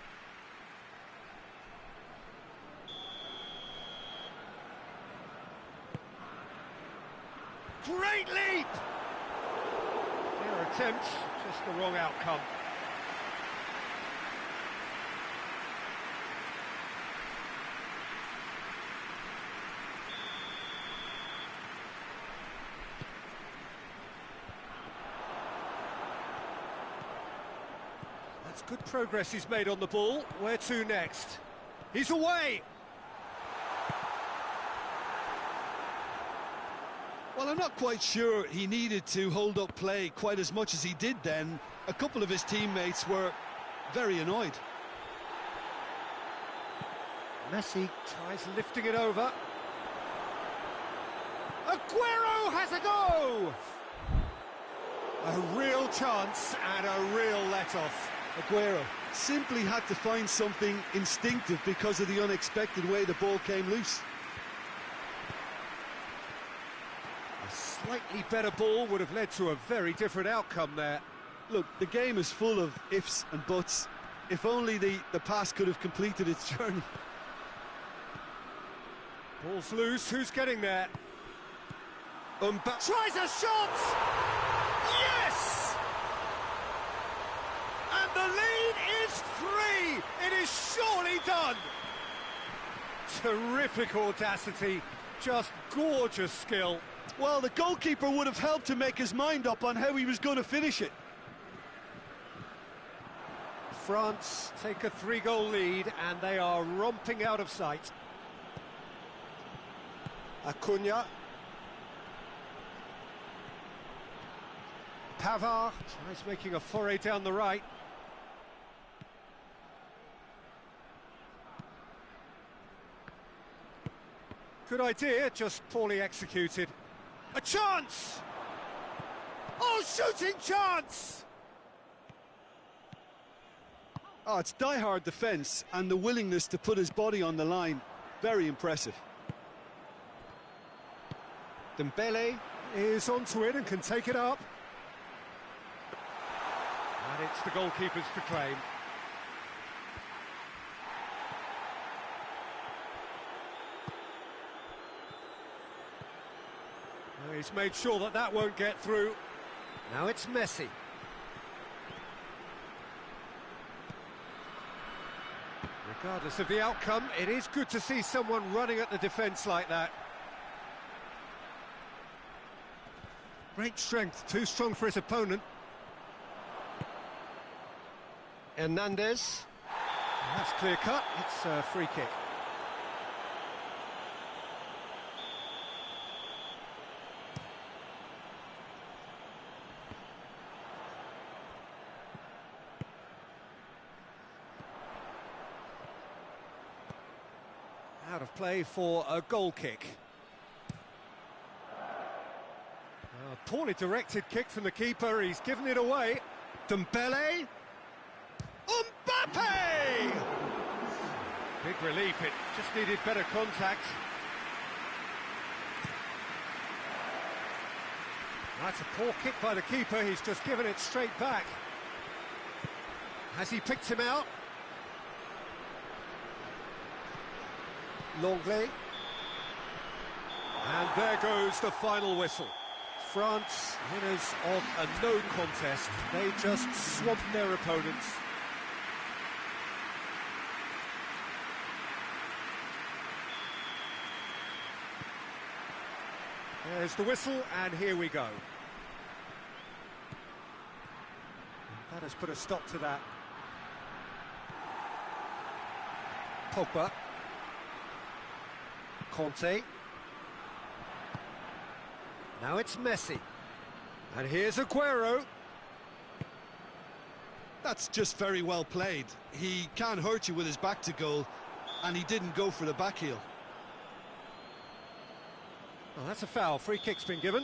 Speaker 1: Great leap! Fair attempt, just the wrong outcome. That's good progress he's made on the ball. Where to next? He's away!
Speaker 2: Well, I'm not quite sure he needed to hold up play quite as much as he did then. A couple of his teammates were very annoyed.
Speaker 1: Messi tries lifting it over. Aguero has a go! A real chance and a real let-off.
Speaker 2: Aguero simply had to find something instinctive because of the unexpected way the ball came loose.
Speaker 1: A slightly better ball would have led to a very different outcome there.
Speaker 2: Look, the game is full of ifs and buts. If only the pass could have completed its journey.
Speaker 1: Ball's loose, who's getting there? Tries a shot! Yes! And the lead is 3! It is surely done! terrific audacity, just gorgeous skill.
Speaker 2: Well, the goalkeeper would have helped to make his mind up on how he was going to finish it.
Speaker 1: France take a 3-goal lead and they are romping out of sight.
Speaker 3: Acuna.
Speaker 1: Pavard tries making a foray down the right. Good idea, just poorly executed. A chance! Oh, shooting chance!
Speaker 2: Oh, it's die-hard defence and the willingness to put his body on the line. Very impressive.
Speaker 1: Dembele is onto it and can take it up. And it's the goalkeeper's to claim. Well, he's made sure that that won't get through. Now it's Messi. Regardless of the outcome, it is good to see someone running at the defence like that. Great strength, too strong for his opponent.
Speaker 3: Hernandez.
Speaker 1: That's clear cut, it's a free kick. Out of play for a goal kick. A poorly directed kick from the keeper, he's given it away. Dembele. Mbappe! Big relief, it just needed better contact. That's a poor kick by the keeper, he's just given it straight back. Has he picked him out?
Speaker 3: Longley.
Speaker 1: And there goes the final whistle. France, winners of a no contest. They just swamped their opponents. There's the whistle, and here we go. That has put a stop to that. Pogba. Conte. Now it's Messi. And here's Aguero.
Speaker 2: That's just very well played. He can't hurt you with his back to goal, and he didn't go for the back heel.
Speaker 1: Well, that's a foul. Free kick's been given.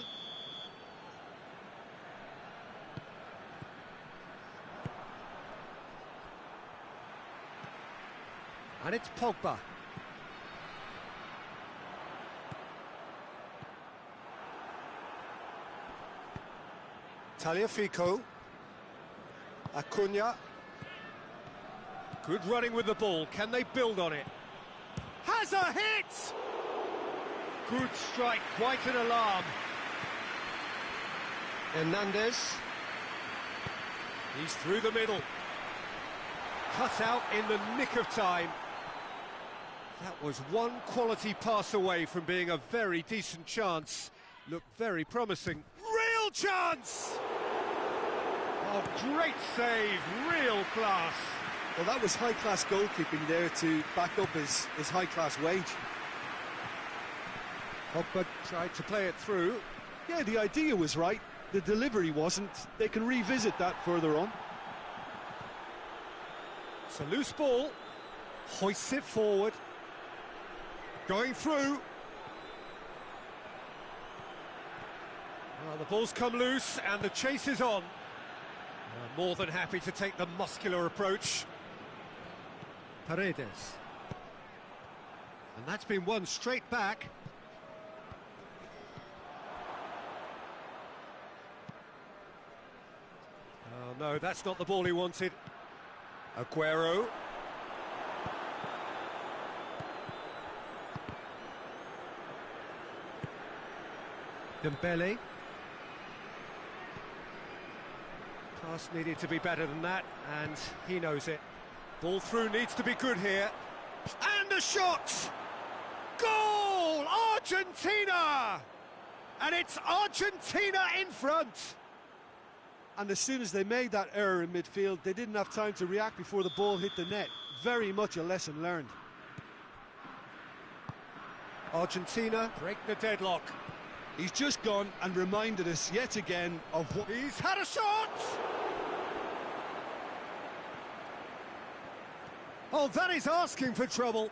Speaker 1: And it's Pogba.
Speaker 3: Tagliafico. Acuna.
Speaker 1: Good running with the ball. Can they build on it? Has a hit! Good strike, quite an alarm.
Speaker 3: Hernandez.
Speaker 1: He's through the middle. Cut out in the nick of time. That was one quality pass away from being a very decent chance. Looked very promising. Real chance! Oh, great save, real class.
Speaker 2: Well, that was high-class goalkeeping there to back up his high-class wage.
Speaker 1: Pogba tried to play it through.
Speaker 2: Yeah, the idea was right. The delivery wasn't. They can revisit that further on.
Speaker 1: It's a loose ball. Hoists it forward. Going through. Well, the ball's come loose and the chase is on. More than happy to take the muscular approach. Paredes. And that's been won straight back. Oh no, that's not the ball he wanted. Aguero. Dembele. Pass needed to be better than that, and he knows it. Ball through needs to be good here. And a shot! Goal! Argentina! And it's Argentina in front.
Speaker 2: And as soon as they made that error in midfield, they didn't have time to react before the ball hit the net. Very much a lesson learned.
Speaker 1: Argentina break the deadlock.
Speaker 2: He's just gone and reminded us yet again of what...
Speaker 1: He's had a shot! Oh, that is asking for trouble.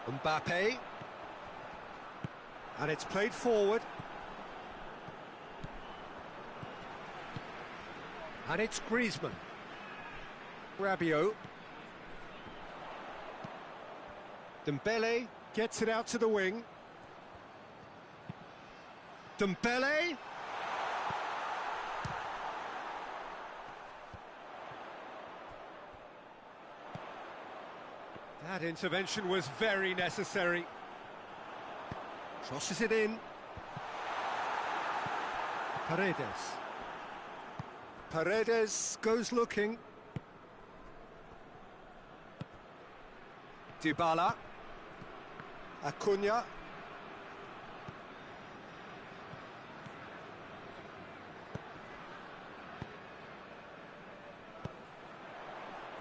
Speaker 1: Mbappe. And it's played forward. And it's Griezmann. Rabiot. Dembele gets it out to the wing. Dembele. That intervention was very necessary. Crosses it in. Paredes. Paredes goes looking. Dybala. Acuna.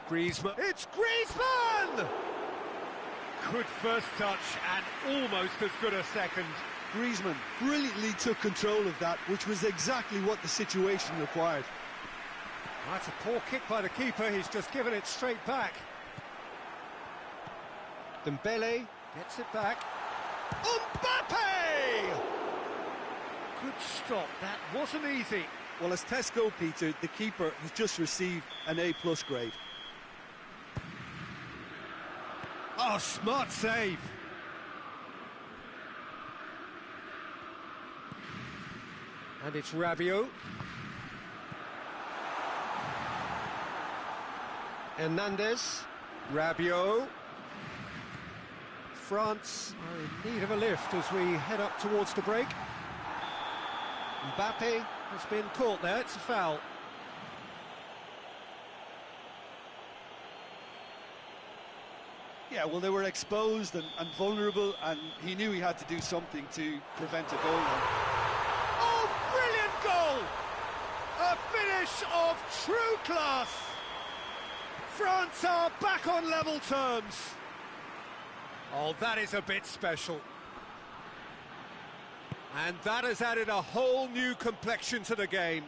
Speaker 1: Griezmann. It's Griezmann! Good first touch and almost as good a second.
Speaker 2: Griezmann brilliantly took control of that, which was exactly what the situation required.
Speaker 1: That's a poor kick by the keeper, he's just given it straight back. Dembele gets it back. Mbappe! Good stop, that wasn't easy.
Speaker 2: Well, as tests go, Peter, the keeper has just received an A+ grade.
Speaker 1: Oh, smart save. And it's Rabiot. Hernandez. Rabiot. France are in need of a lift as we head up towards the break. Mbappe has been caught there, it's a foul.
Speaker 2: Yeah, well, they were exposed and vulnerable, and he knew he had to do something to prevent a goal.
Speaker 1: Oh, brilliant goal! A finish of true class! France are back on level terms. Oh, that is a bit special. And that has added a whole new complexion to the game.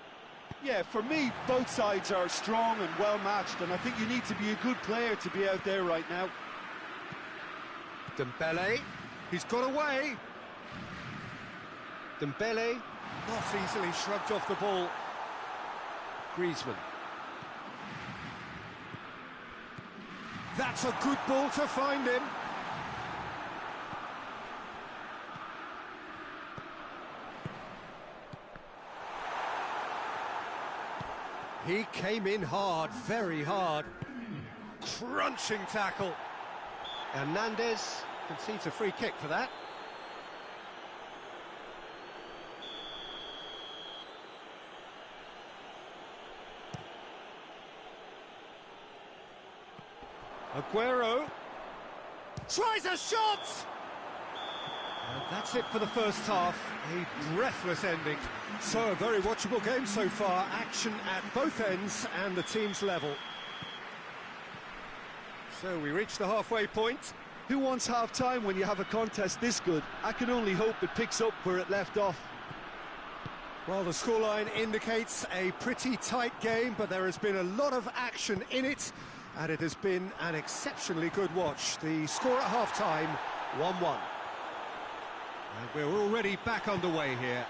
Speaker 2: Yeah, for me, both sides are strong and well-matched, and I think you need to be a good player to be out there right now.
Speaker 1: Dembele, he's got away. Dembele, not easily shrugged off the ball. Griezmann. That's a good ball to find him. He came in hard, very hard. Crunching tackle. Hernandez concedes a free kick for that. Aguero tries a shot! And that's it for the first half, a breathless ending. So a very watchable game so far, action at both ends and the team's level. So we reach the halfway point.
Speaker 2: Who wants half-time when you have a contest this good? I can only hope it picks up where it left off.
Speaker 1: Well, the scoreline indicates a pretty tight game, but there has been a lot of action in it, and it has been an exceptionally good watch. The score at half-time, 1-1. And we're already back underway here.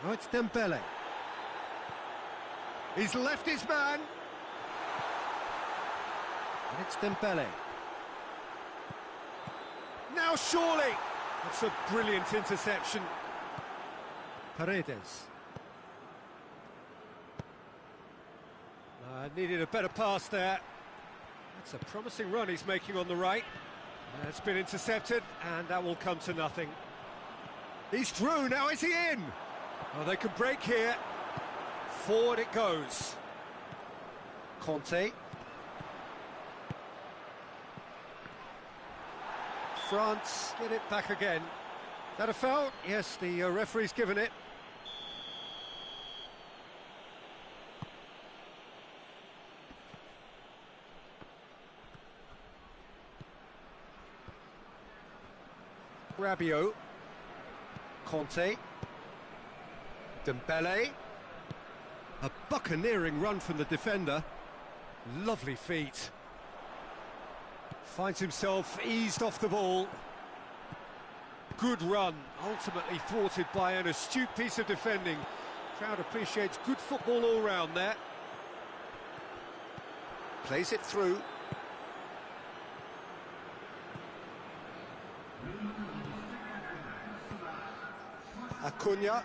Speaker 1: Oh, it's Dembele. He's left his man. And it's Dembele. Now surely! That's a brilliant interception. Paredes. Needed a better pass there. That's a promising run he's making on the right. It's been intercepted, and that will come to nothing. He's through, now is he in? Oh, they can break here. Forward it goes. Conte. France get it back again. That a foul? Yes, the referee's given it. Rabiot. Conte. Dembele. A buccaneering run from the defender. Lovely feet. Finds himself eased off the ball. Good run, ultimately thwarted by an astute piece of defending. Crowd appreciates good football all round there. Plays it through. Acuna.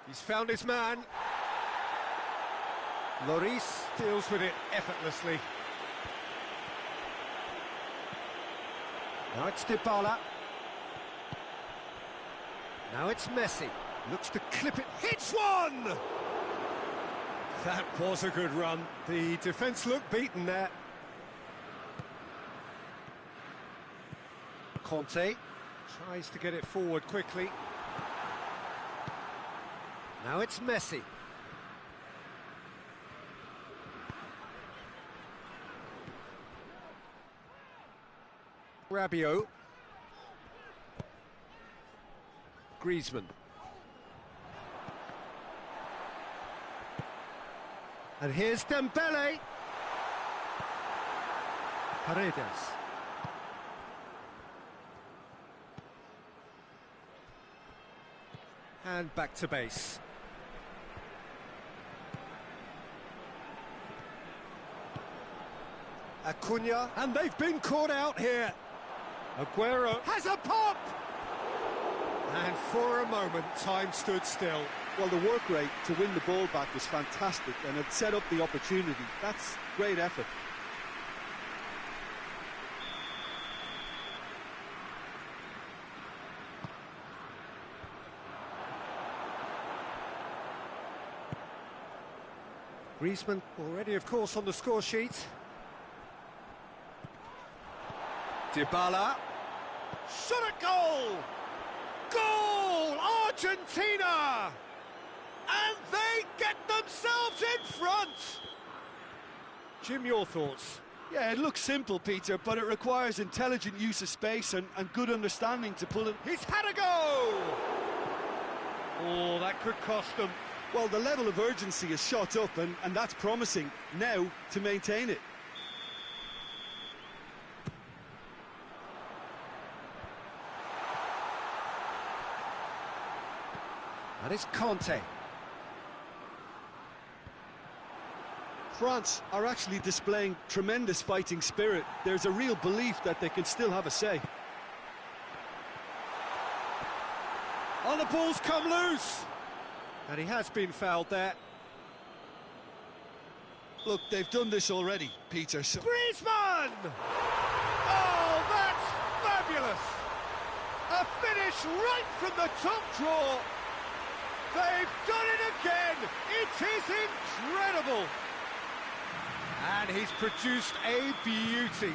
Speaker 1: He's found his man. Lloris deals with it effortlessly. Now it's Dybala. Now it's Messi. Looks to clip it. Hits one! That was a good run. The defence looked beaten there. Conte tries to get it forward quickly. Now it's Messi. Rabiot. Griezmann. And here's Dembele. Paredes. And back to base. Acuna, and they've been caught out here. Aguero has a pop! And for a moment, time stood still.
Speaker 2: Well, the work rate to win the ball back was fantastic, and it set up the opportunity. That's great effort.
Speaker 1: Griezmann already, of course, on the score sheet. Dybala. Shot at goal! Goal! Argentina! And they get themselves in front! Jim, your thoughts?
Speaker 2: Yeah, it looks simple, Peter, but it requires intelligent use of space and good understanding to pull it.
Speaker 1: He's had a go! Oh, that could cost them.
Speaker 2: Well, the level of urgency is shot up, and that's promising now to maintain it.
Speaker 1: And it's Conte.
Speaker 2: France are actually displaying tremendous fighting spirit. There's a real belief that they can still have a say.
Speaker 1: Oh, the ball's come loose! And he has been fouled there.
Speaker 2: Look, they've done this already, Peter. So
Speaker 1: Griezmann! Oh, that's fabulous! A finish right from the top draw. They've done it again! It is incredible! And he's produced a beauty.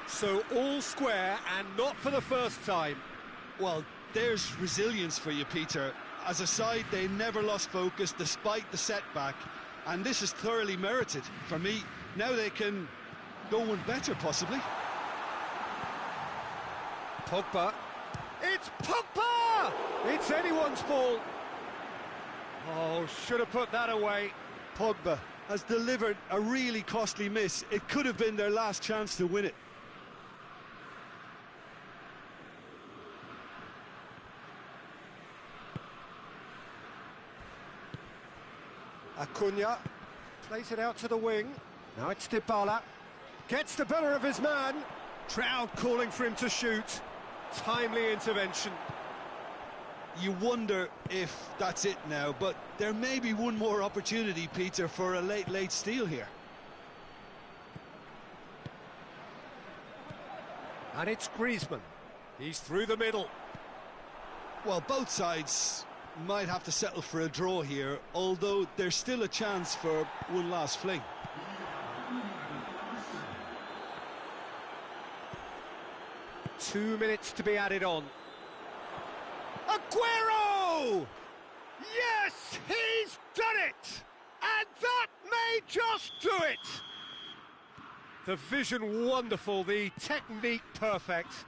Speaker 1: So all square, and not for the first time.
Speaker 2: well, there's resilience for you, Peter. As a side, they never lost focus despite the setback, and this is thoroughly merited. For me, now they can go one better, possibly.
Speaker 1: Pogba. It's Pogba! It's anyone's ball. Oh, should have put that away.
Speaker 2: Pogba has delivered a really costly miss. It could have been their last chance to win it.
Speaker 1: Acuna plays it out to the wing. Now it's Dybala. Gets the better of his man. Crowd calling for him to shoot. Timely intervention.
Speaker 2: You wonder if that's it now, but there may be one more opportunity, Peter, for a late steal here.
Speaker 1: And it's Griezmann. He's through the middle.
Speaker 2: Well, both sides might have to settle for a draw here, although there's still a chance for one last fling.
Speaker 1: Two minutes to be added on. Aguero! Yes, he's done it! And that may just do it! The vision wonderful, the technique perfect.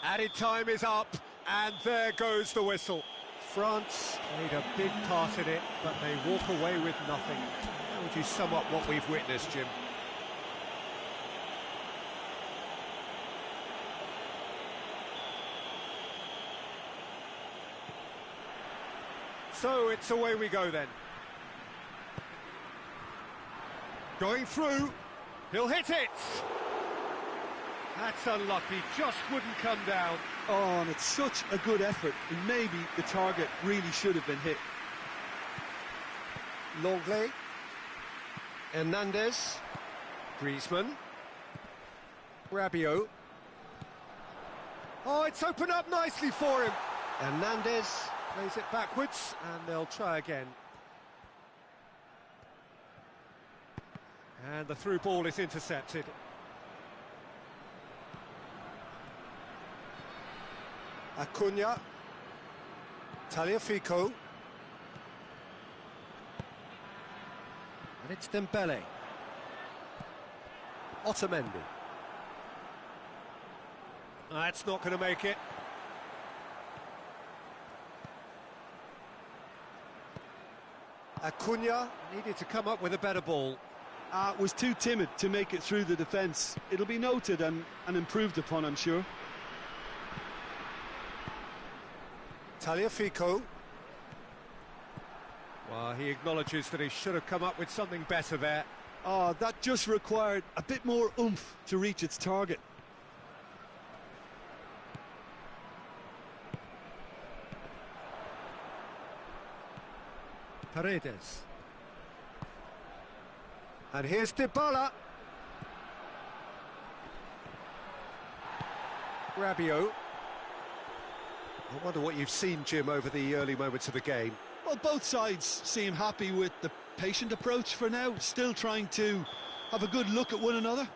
Speaker 1: Added time is up, and there goes the whistle. France played a big part in it, but they walk away with nothing. How would you sum up what we've witnessed, Jim? So it's away we go then. Going through, he'll hit it! That's unlucky, just wouldn't come down.
Speaker 2: Oh, and it's such a good effort, and maybe the target really should have been hit.
Speaker 3: Longley. Hernandez.
Speaker 1: Griezmann. Rabiot. Oh, it's opened up nicely for him.
Speaker 3: Hernandez.
Speaker 1: Plays it backwards, and they'll try again. And the through ball is intercepted.
Speaker 3: Acuna. Tagliafico.
Speaker 1: And it's Dembele. Otamendi. That's not going to make it.
Speaker 3: Acuna.
Speaker 1: Needed to come up with a better ball.
Speaker 2: Was too timid to make it through the defence. It'll be noted and improved upon, I'm sure.
Speaker 3: Tagliafico.
Speaker 1: Well, he acknowledges that he should have come up with something better there.
Speaker 2: Oh, that just required a bit more oomph to reach its target.
Speaker 1: Paredes.
Speaker 3: And here's Dybala.
Speaker 1: Rabiot.
Speaker 3: I wonder what you've seen, Jim, over the early moments of the game.
Speaker 2: Well, both sides seem happy with the patient approach for now, still trying to have a good look at one another.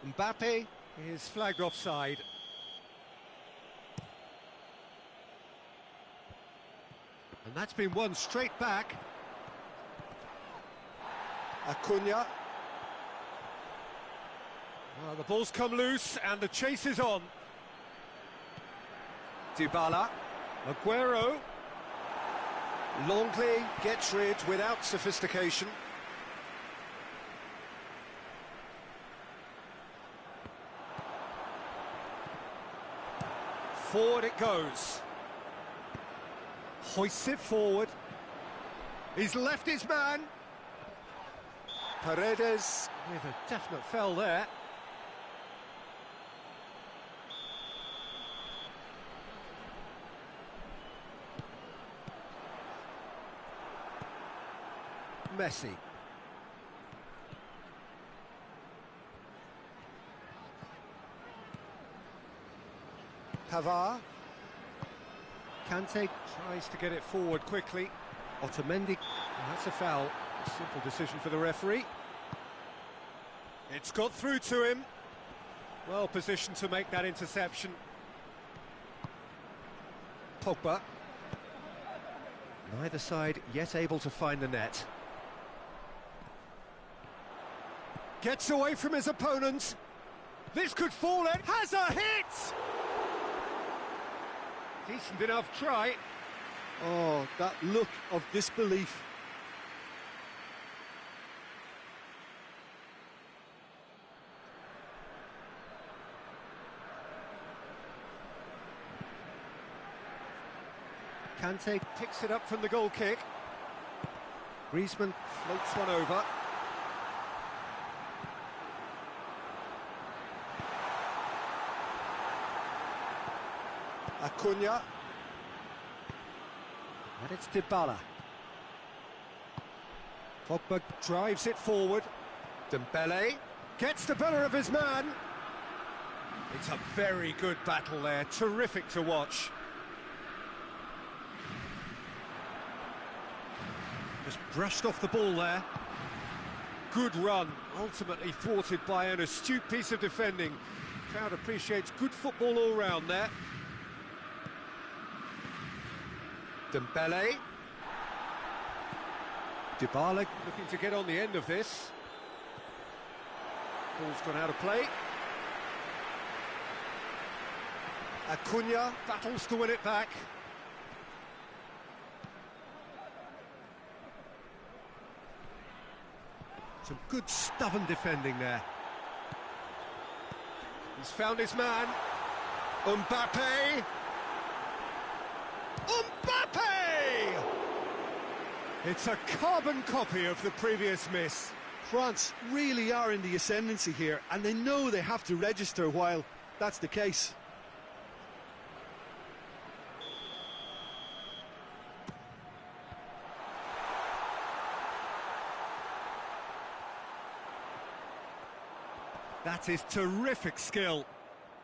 Speaker 1: Mbappe is flagged offside. And that's been won straight back.
Speaker 3: Acuna.
Speaker 1: Well, the ball's come loose and the chase is on.
Speaker 3: Dybala.
Speaker 1: Aguero.
Speaker 3: Longley gets rid without sophistication.
Speaker 1: Forward it goes. Hoists it forward. He's left his man.
Speaker 3: Paredes.
Speaker 1: With a definite foul there. Messi.
Speaker 3: Pavard.
Speaker 1: Kante tries to get it forward quickly. Otamendi, that's a foul. A simple decision for the referee. It's got through to him. Well positioned to make that interception. Pogba. Neither side yet able to find the net. Gets away from his opponent. This could fall in. Has a hit! Decent enough try.
Speaker 2: Oh, that look of disbelief.
Speaker 1: Kante picks it up from the goal kick. Griezmann floats one over.
Speaker 3: Acuna.
Speaker 1: And it's Dybala. Pogba drives it forward.
Speaker 3: Dembele.
Speaker 1: Gets the better of his man. It's a very good battle there, terrific to watch. Just brushed off the ball there. Good run, ultimately thwarted by an astute piece of defending. Crowd appreciates good football all round there. Dembele. Dybala looking to get on the end of this. Ball's gone out of play. Acuna battles to win it back. Some good stubborn defending there. He's found his man. Mbappe! Mbappe! It's a carbon copy of the previous miss.
Speaker 2: France really are in the ascendancy here, and they know they have to register while that's the case.
Speaker 1: That is terrific skill.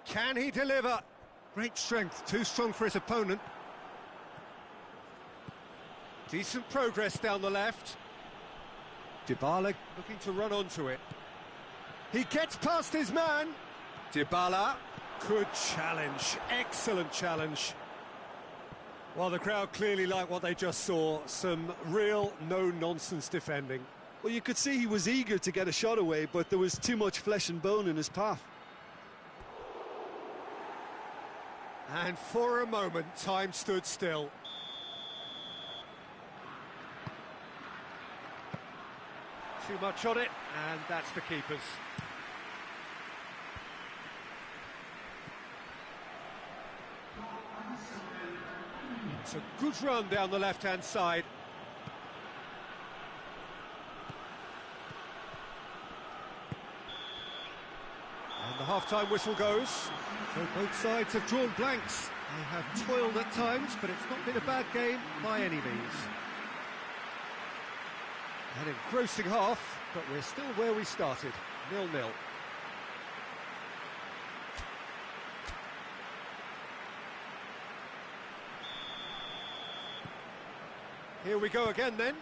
Speaker 1: Can he deliver? Great strength, too strong for his opponent. Decent progress down the left. Dybala looking to run onto it. He gets past his man. Dybala, good challenge, excellent challenge. Well, the crowd clearly like what they just saw. Some real no-nonsense defending.
Speaker 2: Well, you could see he was eager to get a shot away, but there was too much flesh and bone in his path.
Speaker 1: And for a moment, time stood still. Too much on it, and that's the keeper's. It's a good run down the left-hand side. And the half-time whistle goes. So both sides have drawn blanks. They have toiled at times, but it's not been a bad game by any means. An engrossing half, but we're still where we started, 0-0. Here we go again then.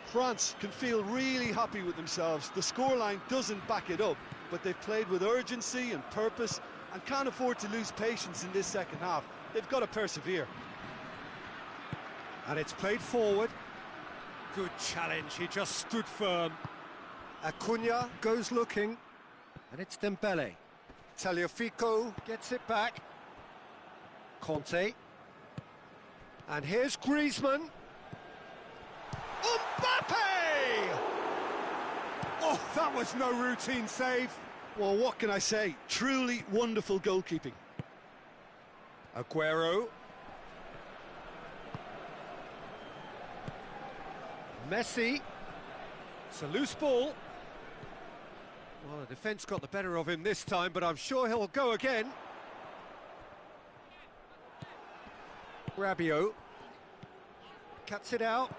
Speaker 2: France can feel really happy with themselves. The scoreline doesn't back it up, but they've played with urgency and purpose and can't afford to lose patience in this second half. They've got to persevere.
Speaker 1: And it's played forward. Good challenge, he just stood firm. Acuna goes looking, and it's Dembele. Tagliafico gets it back. Conte. And here's Griezmann. Mbappe! Oh, that was no routine save.
Speaker 2: Well, what can I say? Truly wonderful goalkeeping.
Speaker 1: Aguero. Messi. It's a loose ball. Well, the defence got the better of him this time, but I'm sure he'll go again. Rabiot. Cuts it out.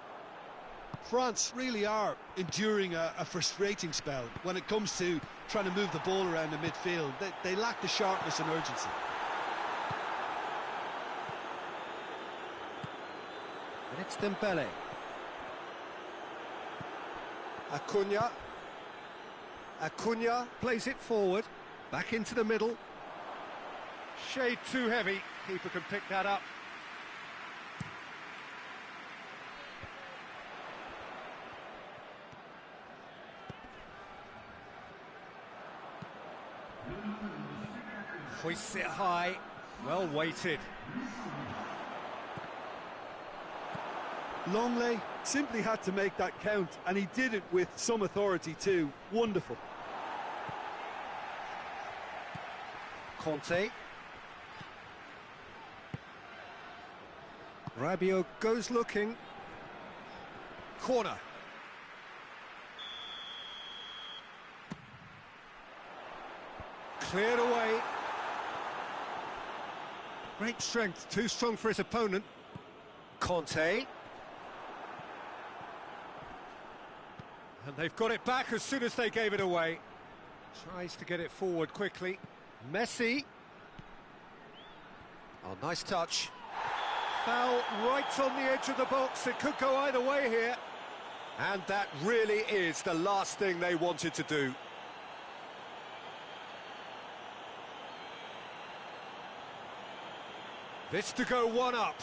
Speaker 2: France really are enduring a frustrating spell when it comes to trying to move the ball around the midfield. They lack the sharpness and urgency.
Speaker 1: And it's Dembele. Acuna. Acuna plays it forward. Back into the middle. Shade too heavy. Keeper can pick that up. Hoists it high. Well weighted.
Speaker 2: Longley simply had to make that count, and he did it with some authority too. Wonderful.
Speaker 1: Conte. Rabiot goes looking. Corner. Cleared away. Great strength, too strong for his opponent. Conte. And they've got it back as soon as they gave it away. Tries to get it forward quickly. Messi. Oh, nice touch. Foul right on the edge of the box. It could go either way here. And that really is the last thing they wanted to do. This to go one up.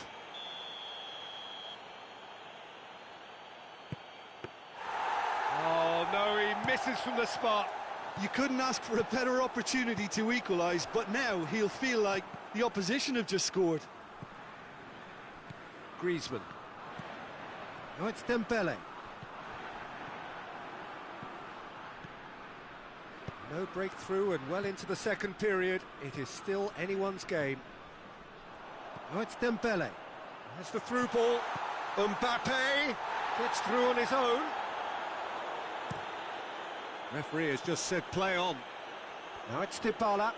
Speaker 1: Oh, no, he misses from the spot.
Speaker 2: You couldn't ask for a better opportunity to equalise, but now he'll feel like the opposition have just scored.
Speaker 1: Griezmann. Oh, it's Dembele. No breakthrough and well into the second period. It is still anyone's game. Oh, it's Dembele. That's the through ball. Mbappe gets through on his own. Referee has just said play on. Now it's Dybala.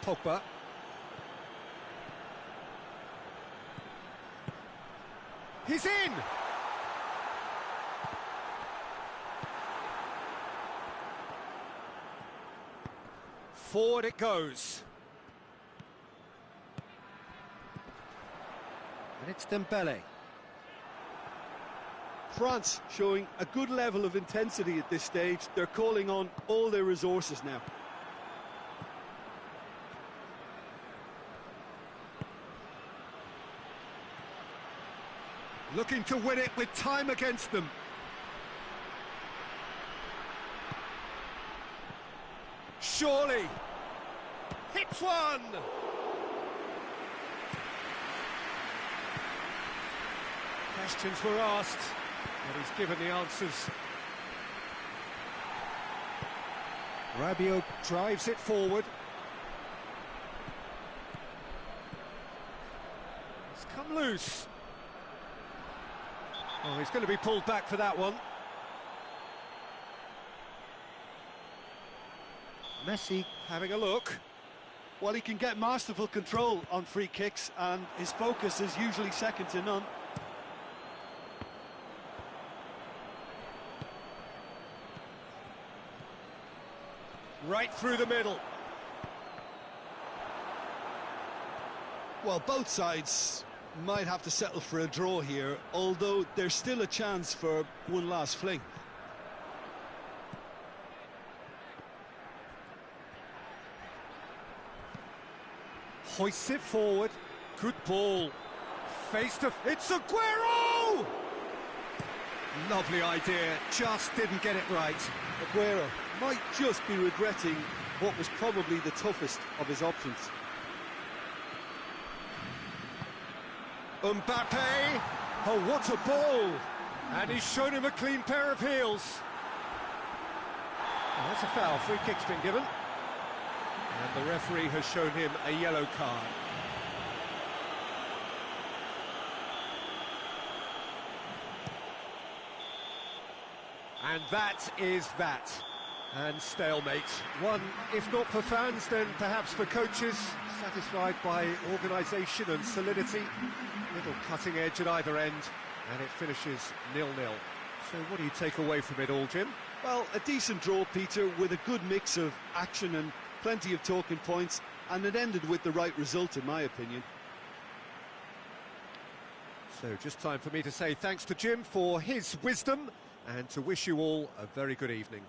Speaker 1: Pogba. He's in! Forward it goes. And it's Dembele.
Speaker 2: France showing a good level of intensity at this stage. They're calling on all their resources now.
Speaker 1: Looking to win it with time against them. Surely. Hits one! Questions were asked, but he's given the answers. Rabiot drives it forward. It's come loose. Oh, he's going to be pulled back for that one. Messi having a look.
Speaker 2: Well, he can get masterful control on free kicks, and his focus is usually second to none.
Speaker 1: Right through the middle.
Speaker 2: Well, both sides might have to settle for a draw here, although there's still a chance for one last fling.
Speaker 1: Hoists it forward. Good ball. Face to... It's Aguero! Lovely idea, just didn't get it right.
Speaker 2: Aguero might just be regretting what was probably the toughest of his options.
Speaker 1: Mbappe! Oh, what a ball! And he's shown him a clean pair of heels. Oh, that's a foul. Free kick's been given. And the referee has shown him a yellow card. And that is that. And stalemate. One, if not for fans, then perhaps for coaches, satisfied by organisation and solidity. Little cutting edge at either end, and it finishes 0-0. So what do you take away from it all, Jim?
Speaker 2: Well, a decent draw, Peter, with a good mix of action and plenty of talking points, and it ended with the right result, in my opinion.
Speaker 1: So just time for me to say thanks to Jim for his wisdom, and to wish you all a very good evening.